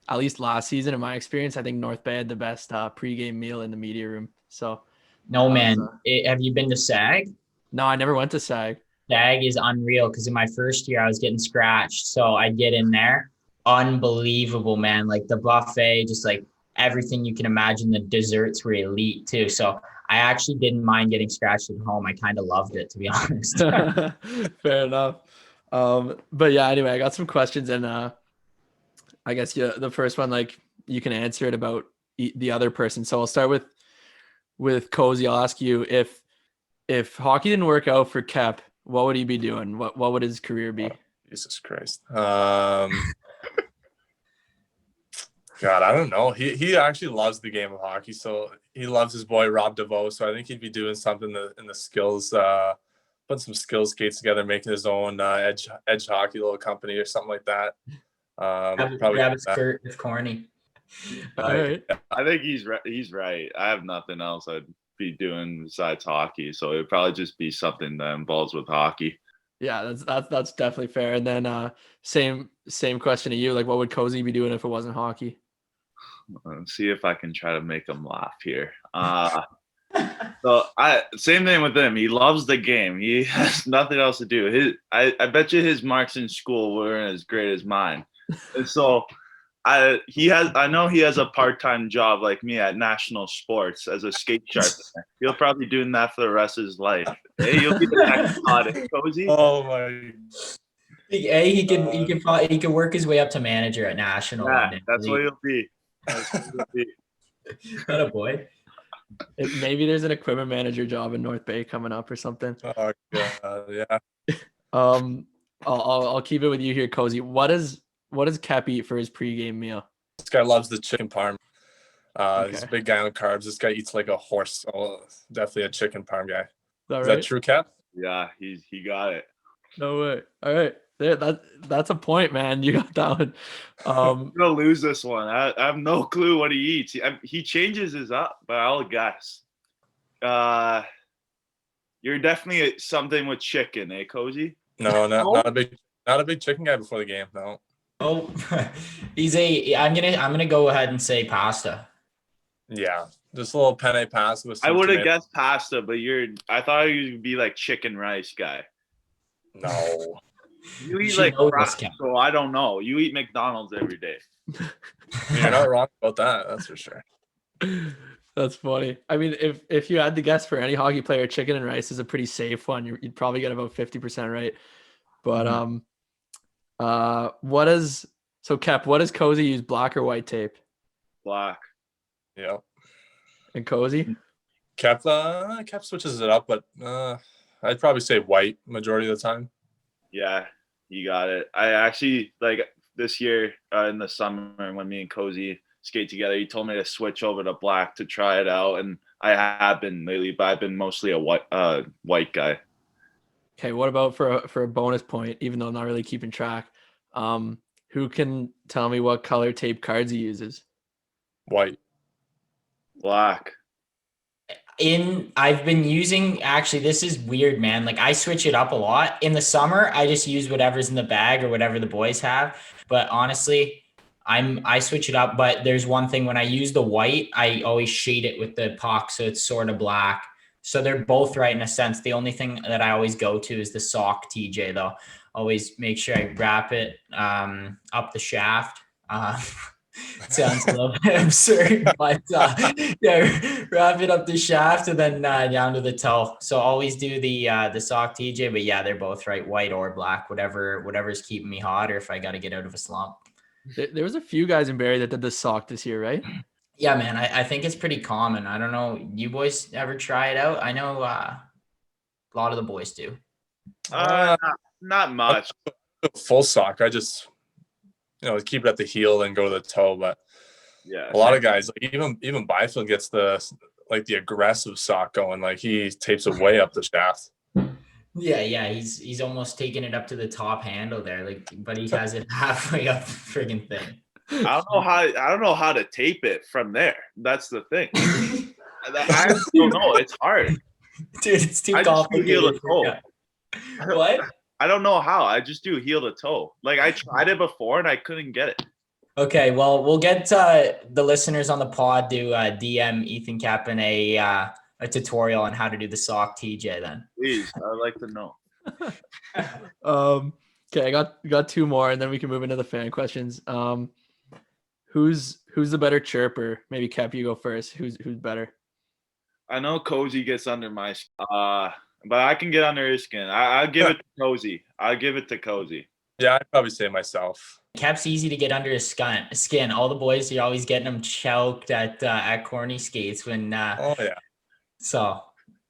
at least last season, in my experience, I think North Bay had the best pregame meal in the media room. So no, man. Have you been to SAG? No, I never went to SAG. SAG is unreal because in my first year I was getting scratched. So I get in there. Unbelievable, man. Like the buffet, just like everything you can imagine. The desserts were elite too. So I actually didn't mind getting scratched at home. I kind of loved it, to be honest. Fair enough. But yeah, anyway, I got some questions and I guess the first one, like you can answer it about the other person. So I'll start with Cozy. I'll ask you if hockey didn't work out for Kep, what would he be doing? What would his career be? Oh, Jesus Christ. God, I don't know. He actually loves the game of hockey, so he loves his boy Rob DeVoe. So I think he'd be doing something in the skills, putting some skills skates together, making his own edge hockey little company or something like that. Probably grab his skirt. It's corny. All right. I think he's right. I have nothing else I'd be doing besides hockey, so it'd probably just be something that involves with hockey. Yeah, that's definitely fair. And then same question to you. Like, what would Cozy be doing if it wasn't hockey? Let's see if I can try to make him laugh here. So same thing with him. He loves the game. He has nothing else to do. I bet you his marks in school weren't as great as mine. And so I know he has a part-time job like me at National Sports as a skate sharpener. He'll probably be doing that for the rest of his life. Hey, you'll be the next audit, Cozy. Oh my. Hey, he can work his way up to manager at National. Yeah, that's what he'll be. What a boy. Maybe there's an equipment manager job in North Bay coming up or something. Oh God, yeah. I'll keep it with you here, Cozy. What does Kep eat for his pregame meal? This guy loves the chicken parm. Okay. He's a big guy on carbs. This guy eats like a horse. So definitely a chicken parm guy. Is that true, Cap? Yeah, he got it. No way. All right. There, that's a point, man. You got that one. I'm gonna lose this one. I have no clue what he eats. He changes his up, but I'll guess. You're definitely something with chicken, eh, Cozy? No, not a big chicken guy before the game. No. Oh, I'm gonna go ahead and say pasta. Yeah, just a little penne pasta with some I would have tomato. guessed pasta, but I thought you'd be like chicken rice guy. No. You eat like crap, so I don't know. You eat McDonald's every day. You're not wrong about that. That's for sure. That's funny. I mean, if you had to guess for any hockey player, chicken and rice is a pretty safe one. You'd probably get about 50% right. But Kep, what does Cozy use, black or white tape? Black. Yeah. And Cozy? Kep switches it up, but I'd probably say white majority of the time. Yeah, you got it. I actually, like this year in the summer when me and Cozy skate together, he told me to switch over to black to try it out, and I have been lately, but I've been mostly a white guy. Okay, what about for a bonus point, even though I'm not really keeping track? Who can tell me what color tape cards he uses? White. Black. I've been using, actually, this is weird, man. Like I switch it up a lot. In the summer, I just use whatever's in the bag or whatever the boys have. But honestly, I switch it up. But there's one thing, when I use the white, I always shade it with the puck, so it's sort of black. So they're both right in a sense. The only thing that I always go to is the sock TJ, though. Always make sure I wrap it up the shaft. Sounds a little bit absurd, but yeah, wrap it up the shaft and then down to the toe. So always do the sock TJ, but yeah, they're both right, white or black, whatever's keeping me hot, or if I got to get out of a slump. There was a few guys in Barrie that did the sock this year, right? Yeah, man, I think it's pretty common. I don't know, you boys ever try it out? I know a lot of the boys do. Not much. Full sock. I just keep it at the heel and go to the toe. But yeah, a lot of guys, like even Byfield gets the aggressive sock going. Like he tapes it way up the shaft. Yeah, he's almost taking it up to the top handle there, like, but he has it halfway up the friggin' thing. I don't know how to tape it from there. That's the thing. I don't know. It's hard, dude. It's too complicated. What? I don't know how. I just do heel to toe. Like I tried it before and I couldn't get it. Okay, well, we'll get the listeners on the pod to DM Ethan Keppen a tutorial on how to do the sock TJ then. Please, I'd like to know. Okay, I got two more and then we can move into the fan questions. Who's the better chirper? Maybe Kep, you go first. Who's better? I know Cozy gets under my but I can get under his skin. I'll give it to Cozy. I'll give it to Cozy. Yeah, I'd probably say myself. Kep's easy to get under his skin. All the boys are always getting him choked at corny skates when. Oh yeah. So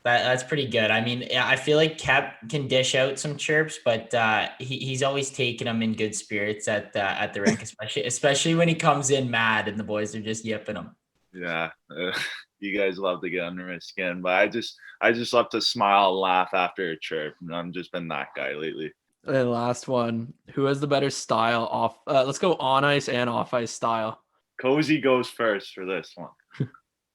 that's pretty good. I mean, I feel like Kep can dish out some chirps, but he's always taking them in good spirits at the rink, especially when he comes in mad and the boys are just yipping him. Yeah. You guys love to get under my skin, but I just love to smile and laugh after a chirp. I've just been that guy lately. And last one, who has the better style off? Let's go on ice and off ice style. Cozy goes first for this one.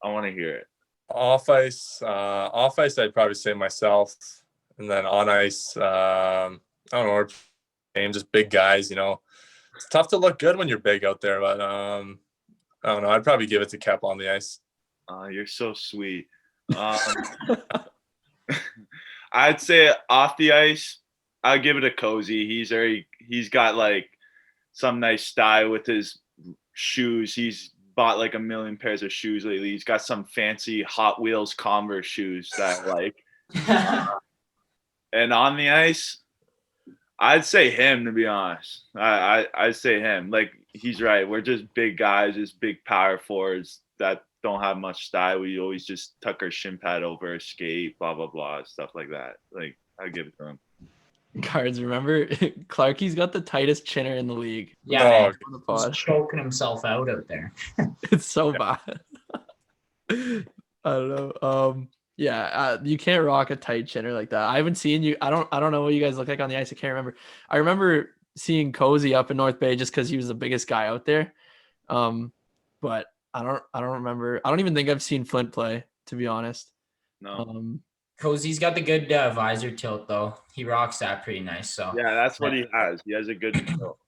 I want to hear it. Off ice, I'd probably say myself, and then on ice, I don't know, we're just big guys. It's tough to look good when you're big out there, but I don't know. I'd probably give it to Kep on the ice. You're so sweet. I'd say off the ice, I'll give it to Cozy. He's got like some nice style with his shoes. He's bought like 1 million pairs of shoes lately. He's got some fancy Hot Wheels Converse shoes that I like. And on the ice, I'd say him, to be honest. I'd say him. Like, he's right. We're just big guys, just big power forwards that don't have much style. We always just tuck our shin pad over a skate, blah, blah, blah, stuff like that. Like, I'd give it to him. Cards, remember Clarkie's got the tightest chinner in the league. Yeah, he's choking himself out there. It's so bad. I don't know. You can't rock a tight chinner like that. I haven't seen you. I don't know what you guys look like on the ice. I can't remember. I remember seeing Cozy up in North Bay just because he was the biggest guy out there. But I don't remember. I don't even think I've seen Flint play, to be honest. No. Cozy's got the good visor tilt though. He rocks that pretty nice. So yeah, that's what he has. He has a good tilt.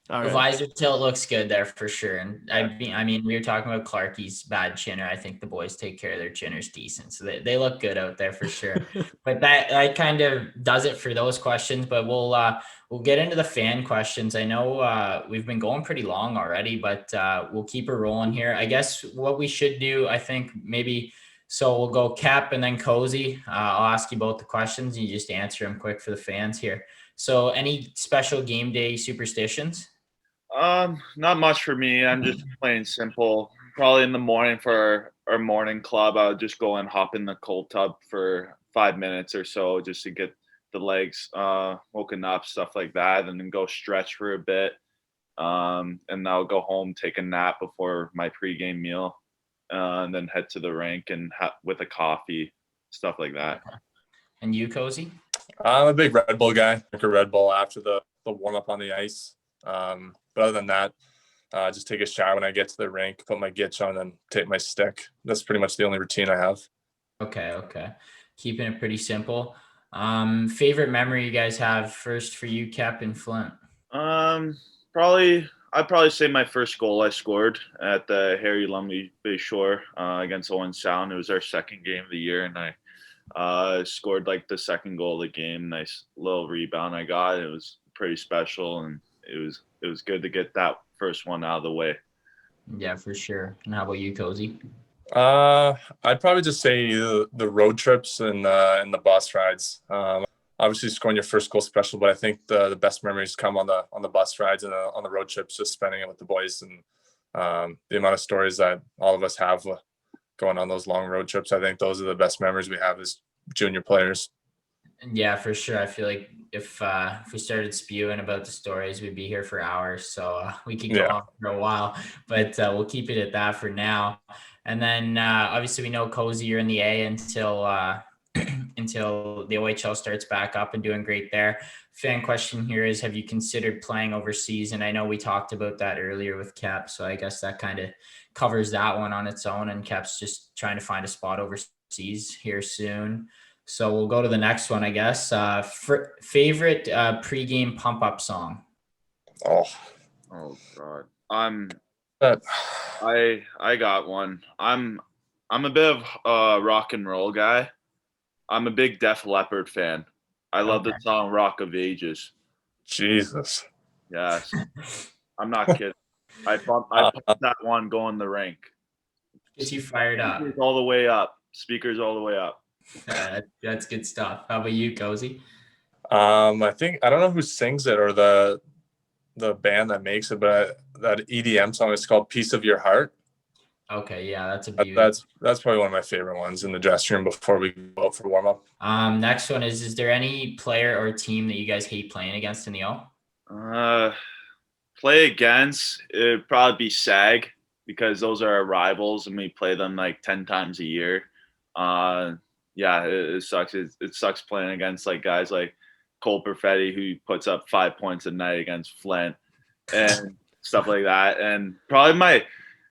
The visor tilt looks good there for sure. And I mean, we were talking about Clarkie's bad chinner. I think the boys take care of their chinners decent, so they look good out there for sure. But that kind of does it for those questions. But we'll get into the fan questions. I know we've been going pretty long already, but we'll keep it rolling here. I guess what we should do, I think maybe. So we'll go Kep and then Cozy. I'll ask you both the questions. You just answer them quick for the fans here. So any special game day superstitions? Not much for me. I'm just playing simple. Probably in the morning for our morning club, I'll just go and hop in the cold tub for 5 minutes or so just to get the legs woken up, stuff like that, and then go stretch for a bit. And I'll go home, take a nap before my pregame meal. And then head to the rink and with a coffee, stuff like that. Okay. And you, Cozy? I'm a big Red Bull guy. Drink a Red Bull after the warm up on the ice. But other than that, just take a shower when I get to the rink, put my gitch on, and take my stick. That's pretty much the only routine I have. Okay. Keeping it pretty simple. Favorite memory you guys have? First for you, Kep and Flint. Probably I'd probably say my first goal I scored at the Harry Lumley Bay Shore against Owen Sound. It was our second game of the year, and I scored like the second goal of the game. Nice little rebound I got. It was pretty special, and it was good to get that first one out of the way. Yeah, for sure. And how about you, Cozy? I'd probably just say the road trips and the bus rides. Obviously scoring your first goal special, but I think the best memories come on the bus rides and on the road trips, just spending it with the boys, and the amount of stories that all of us have going on those long road trips. I think those are the best memories we have as junior players. Yeah, for sure. I feel like if we started spewing about the stories, we'd be here for hours. So we could go on for a while, but we'll keep it at that for now. And then obviously we know Cozy, you're in the A until until the OHL starts back up and doing great there. Fan question here is, have you considered playing overseas? And I know we talked about that earlier with Kep, so I guess that kind of covers that one on its own. And Kep's just trying to find a spot overseas here soon. So we'll go to the next one, I guess. Favorite pregame pump up song? Oh God. I got one. I'm a bit of a rock and roll guy. I'm a big Def Leppard fan. I love the song "Rock of Ages." Jesus. Yes, I'm not kidding. I pumped that one going the rink. Gets you fired up. Speakers all the way up. Speakers all the way up. That's good stuff. How about you, Cozy? I think I don't know who sings it or the band that makes it, but that EDM song is called "Piece of Your Heart." Okay, yeah, that's a beauty. That's probably one of my favorite ones in the dressing room before we go out for warm up. Next one is there any player or team that you guys hate playing against in the O? Play against, it'd probably be SAG, because those are our rivals and we play them like 10 times a year. Yeah, it sucks. It sucks playing against like guys like Cole Perfetti, who puts up 5 points a night against Flint and stuff like that. And probably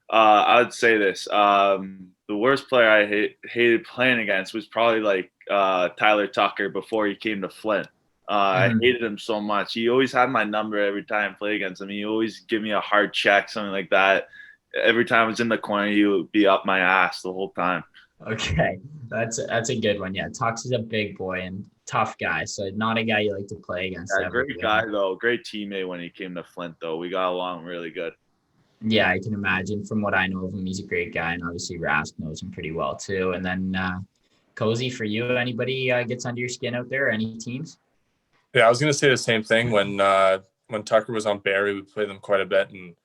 I would say this, the worst player I hated playing against was probably like Tyler Tucker before he came to Flint. I hated him so much. He always had my number every time I played against him. He always give me a hard check, something like that. Every time I was in the corner, he would be up my ass the whole time. Okay, that's a good one. Yeah, Tux is a big boy and tough guy, so not a guy you like to play against. Yeah, great guy though, great teammate when he came to Flint though. We got along really good. Yeah, I can imagine. From what I know of him, he's a great guy, and obviously Rask knows him pretty well too. And then Cozy, for you, anybody gets under your skin out there? Any teams? Yeah, I was gonna say the same thing. When Tucker was on Barrie, we played them quite a bit, and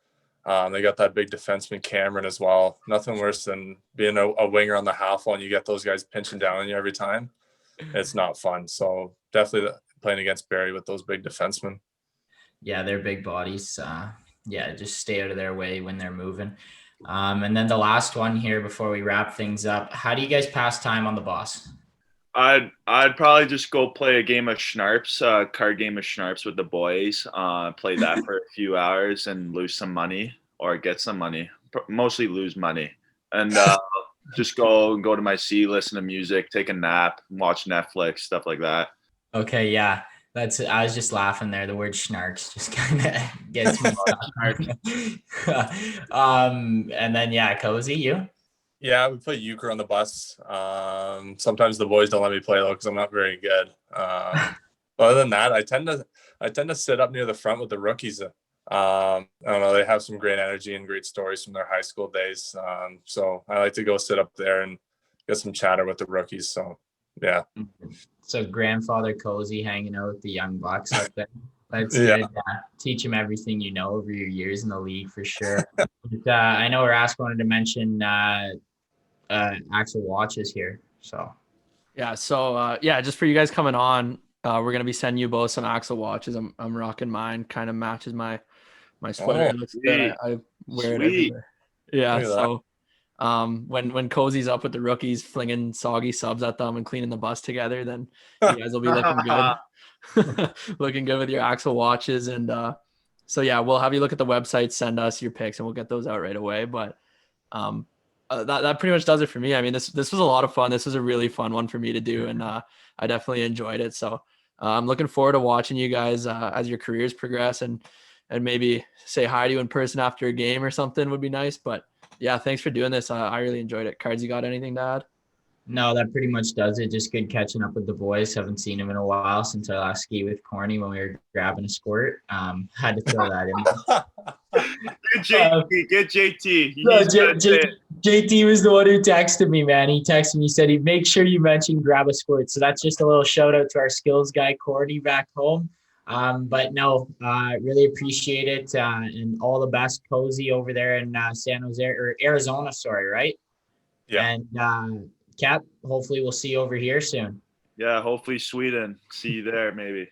they got that big defenseman Cameron as well. Nothing worse than being a winger on the half wall and you get those guys pinching down on you every time. It's not fun. So definitely playing against Barrie with those big defensemen. Yeah, they're big bodies. Yeah, just stay out of their way when they're moving. And then the last one here before we wrap things up. How do you guys pass time on the boss? I'd probably just go play a game of Schnarps, card game of Schnarps with the boys. Play that for a few hours and lose some money or get some money. Mostly lose money, and just go to my seat, listen to music, take a nap, watch Netflix, stuff like that. Okay, yeah, I was just laughing there. The word Schnarks just kind of gets me. And then yeah, Cozy, you. Yeah, we play euchre on the bus. Sometimes the boys don't let me play though because I'm not very good. Other than that, I tend to sit up near the front with the rookies. I don't know, they have some great energy and great stories from their high school days. So I like to go sit up there and get some chatter with the rookies. So yeah. So grandfather Cozy hanging out with the young bucks up there. That's Yeah. good. Teach him everything you know over your years in the league for sure. But, I know Rask wanted to mention Axel watches here. So just for you guys coming on, we're gonna be sending you both some Axel watches. I'm rocking mine, kind of matches my sweater. It looks good. I wear it everywhere. Yeah. So when Cozy's up with the rookies flinging soggy subs at them and cleaning the bus together, then you guys will be looking good. Looking good with your Axel watches. And so yeah, we'll have you look at the website, send us your picks, and we'll get those out right away. But that pretty much does it for me. I mean, this was a lot of fun. This was a really fun one for me to do, and I definitely enjoyed it. So I'm looking forward to watching you guys as your careers progress, and maybe say hi to you in person after a game or something would be nice. But yeah, thanks for doing this. I really enjoyed it. Cards, you got anything to add? No, that pretty much does it. Just good catching up with the boys. Haven't seen him in a while since I last ski with Corny when we were grabbing a squirt. Had to throw that in. Get JT. JT was the one who texted me, man. He texted me, said he'd make sure you mention grab a squirt. So that's just a little shout out to our skills guy, Corny, back home. But no, really appreciate it. And all the best, Cozy, over there in San Jose or Arizona, sorry, right? Yeah. And Cap, hopefully we'll see you over here soon. Yeah, hopefully Sweden. See you there, maybe.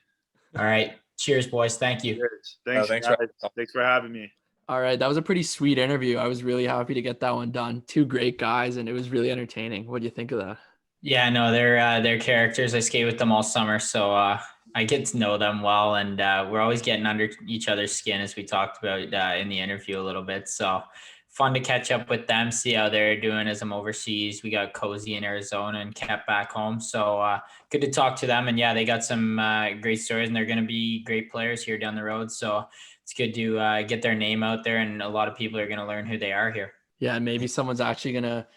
All right. Cheers, boys. Thank you. Cheers. Thanks for having me. All right, that was a pretty sweet interview. I was really happy to get that one done. Two great guys, and it was really entertaining. What do you think of that? Yeah, no, they're characters. I skate with them all summer, so I get to know them well, and we're always getting under each other's skin, as we talked about in the interview a little bit. So fun to catch up with them, see how they're doing as I'm overseas. We got Cozy in Arizona and kept back home, so good to talk to them. And yeah, they got some great stories, and they're going to be great players here down the road. So it's good to get their name out there, and a lot of people are going to learn who they are here. Yeah, and maybe someone's actually going to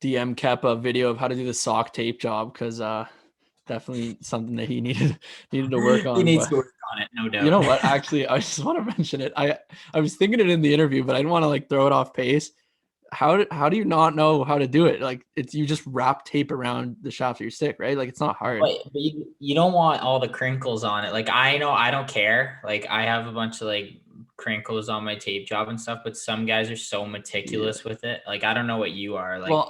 DM Kep a video of how to do the sock tape job, because definitely something that he needed to work on. He needs to work on it, no doubt. You know what? Actually, I just want to mention it. I was thinking it in the interview, but I didn't want to like throw it off pace. How do you not know how to do it? Like you just wrap tape around the shaft of your stick, right? Like it's not hard. But you don't want all the crinkles on it. Like I know I don't care. Like I have a bunch of like crinkles on my tape job and stuff, but some guys are so meticulous with it. Like I don't know what you are. Like, well,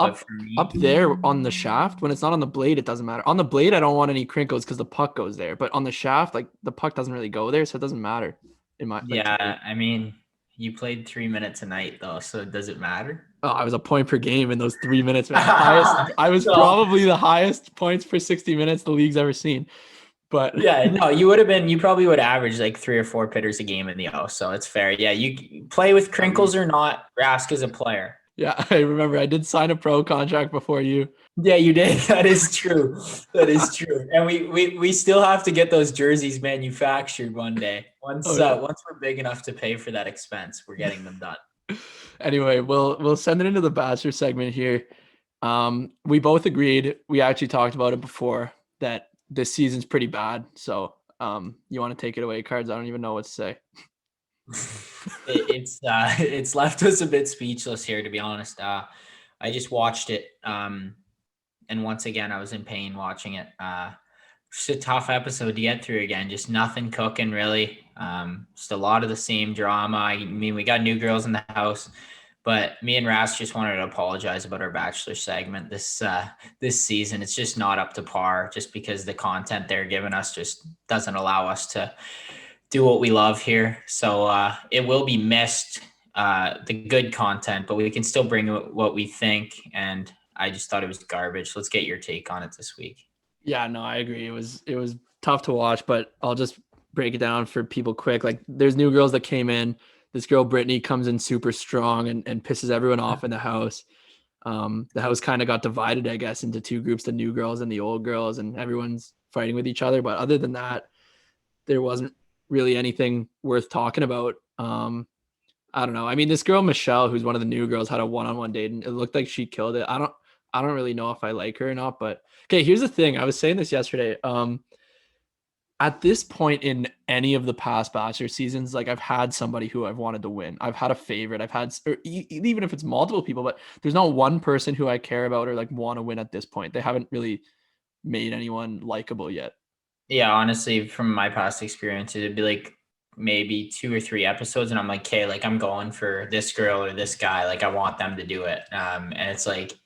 up there on the shaft, when it's not on the blade, it doesn't matter. On the blade, I don't want any crinkles because the puck goes there. But on the shaft, like the puck doesn't really go there, so it doesn't matter. I mean, you played 3 minutes a night though, so does it matter? Oh, I was a point per game in those 3 minutes. I was probably the highest points per 60 minutes the league's ever seen. But yeah, no, you probably would average like 3 or 4 pitters a game in the O, so it's fair. Yeah, you play with crinkles or not, Rask is a player. Yeah, I remember I did sign a pro contract before you. Yeah, you did. That is true. That is true. And we still have to get those jerseys manufactured one day. Once we're big enough to pay for that expense, we're getting them done. Anyway, we'll send it into the Bachelor segment here. We both agreed. We actually talked about it before that this season's pretty bad. So you want to take it away, Cards? I don't even know what to say. It's left us a bit speechless here, to be honest. I just watched it, and once again I was in pain watching it. Just a tough episode to get through again. Just nothing cooking really. Just a lot of the same drama. I mean, we got new girls in the house, but me and Rask just wanted to apologize about our Bachelor segment this season. It's just not up to par, just because the content they're giving us just doesn't allow us to do what we love here. So it will be missed, the good content, but we can still bring what we think. And I just thought it was garbage. Let's get your take on it this week. Yeah, no, I agree. It was tough to watch, but I'll just break it down for people quick. Like there's new girls that came in. This girl, Brittany, comes in super strong and pisses everyone off in the house. The house kind of got divided, I guess, into two groups, the new girls and the old girls, and everyone's fighting with each other. But other than that, there wasn't really anything worth talking about. I don't know. I mean, this girl, Michelle, who's one of the new girls, had a one-on-one date and it looked like she killed it. I don't really know if I like her or not, but okay, here's the thing. I was saying this yesterday. At this point in any of the past Bachelor seasons, like I've had somebody who I've wanted to win. I've had a favorite. I've had, or even if it's multiple people, but there's not one person who I care about or like want to win at this point. They haven't really made anyone likable yet. Yeah, honestly, from my past experience, it'd be like maybe 2 or 3 episodes, and I'm like, okay, like I'm going for this girl or this guy. Like I want them to do it. And it's like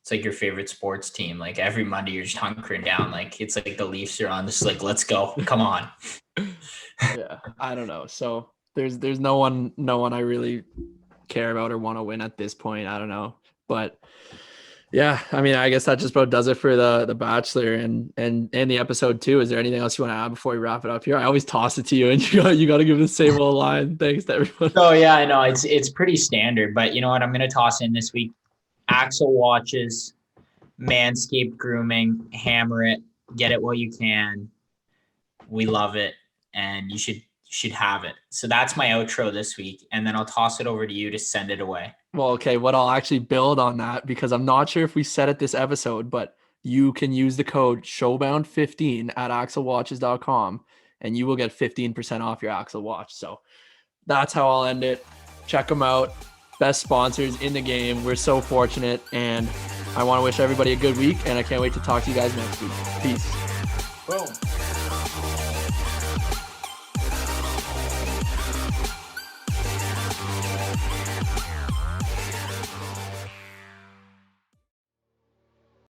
your favorite sports team. Like every Monday you're just hunkering down. Like it's like the Leafs are on, just like, let's go. Come on. Yeah. I don't know. So there's no one I really care about or want to win at this point. I don't know. But yeah, I mean, I guess that just about does it for the Bachelor and the episode 2. Is there anything else you want to add before we wrap it up here? I always toss it to you and you got to give the same old line. Thanks to everyone. Oh yeah, I know it's pretty standard, but you know what? I'm going to toss in this week. Axel watches, Manscaped grooming, hammer it, get it while you can. We love it, and you should have it. So that's my outro this week, and then I'll toss it over to you to send it away. Well, okay, what I'll actually build on that, because I'm not sure if we said it this episode, but you can use the code Showbound15 at axelwatches.com and you will get 15% off your Axel watch. So that's how I'll end it. Check them out. Best sponsors in the game. We're so fortunate, and I want to wish everybody a good week, and I can't wait to talk to you guys next week. Peace. Boom.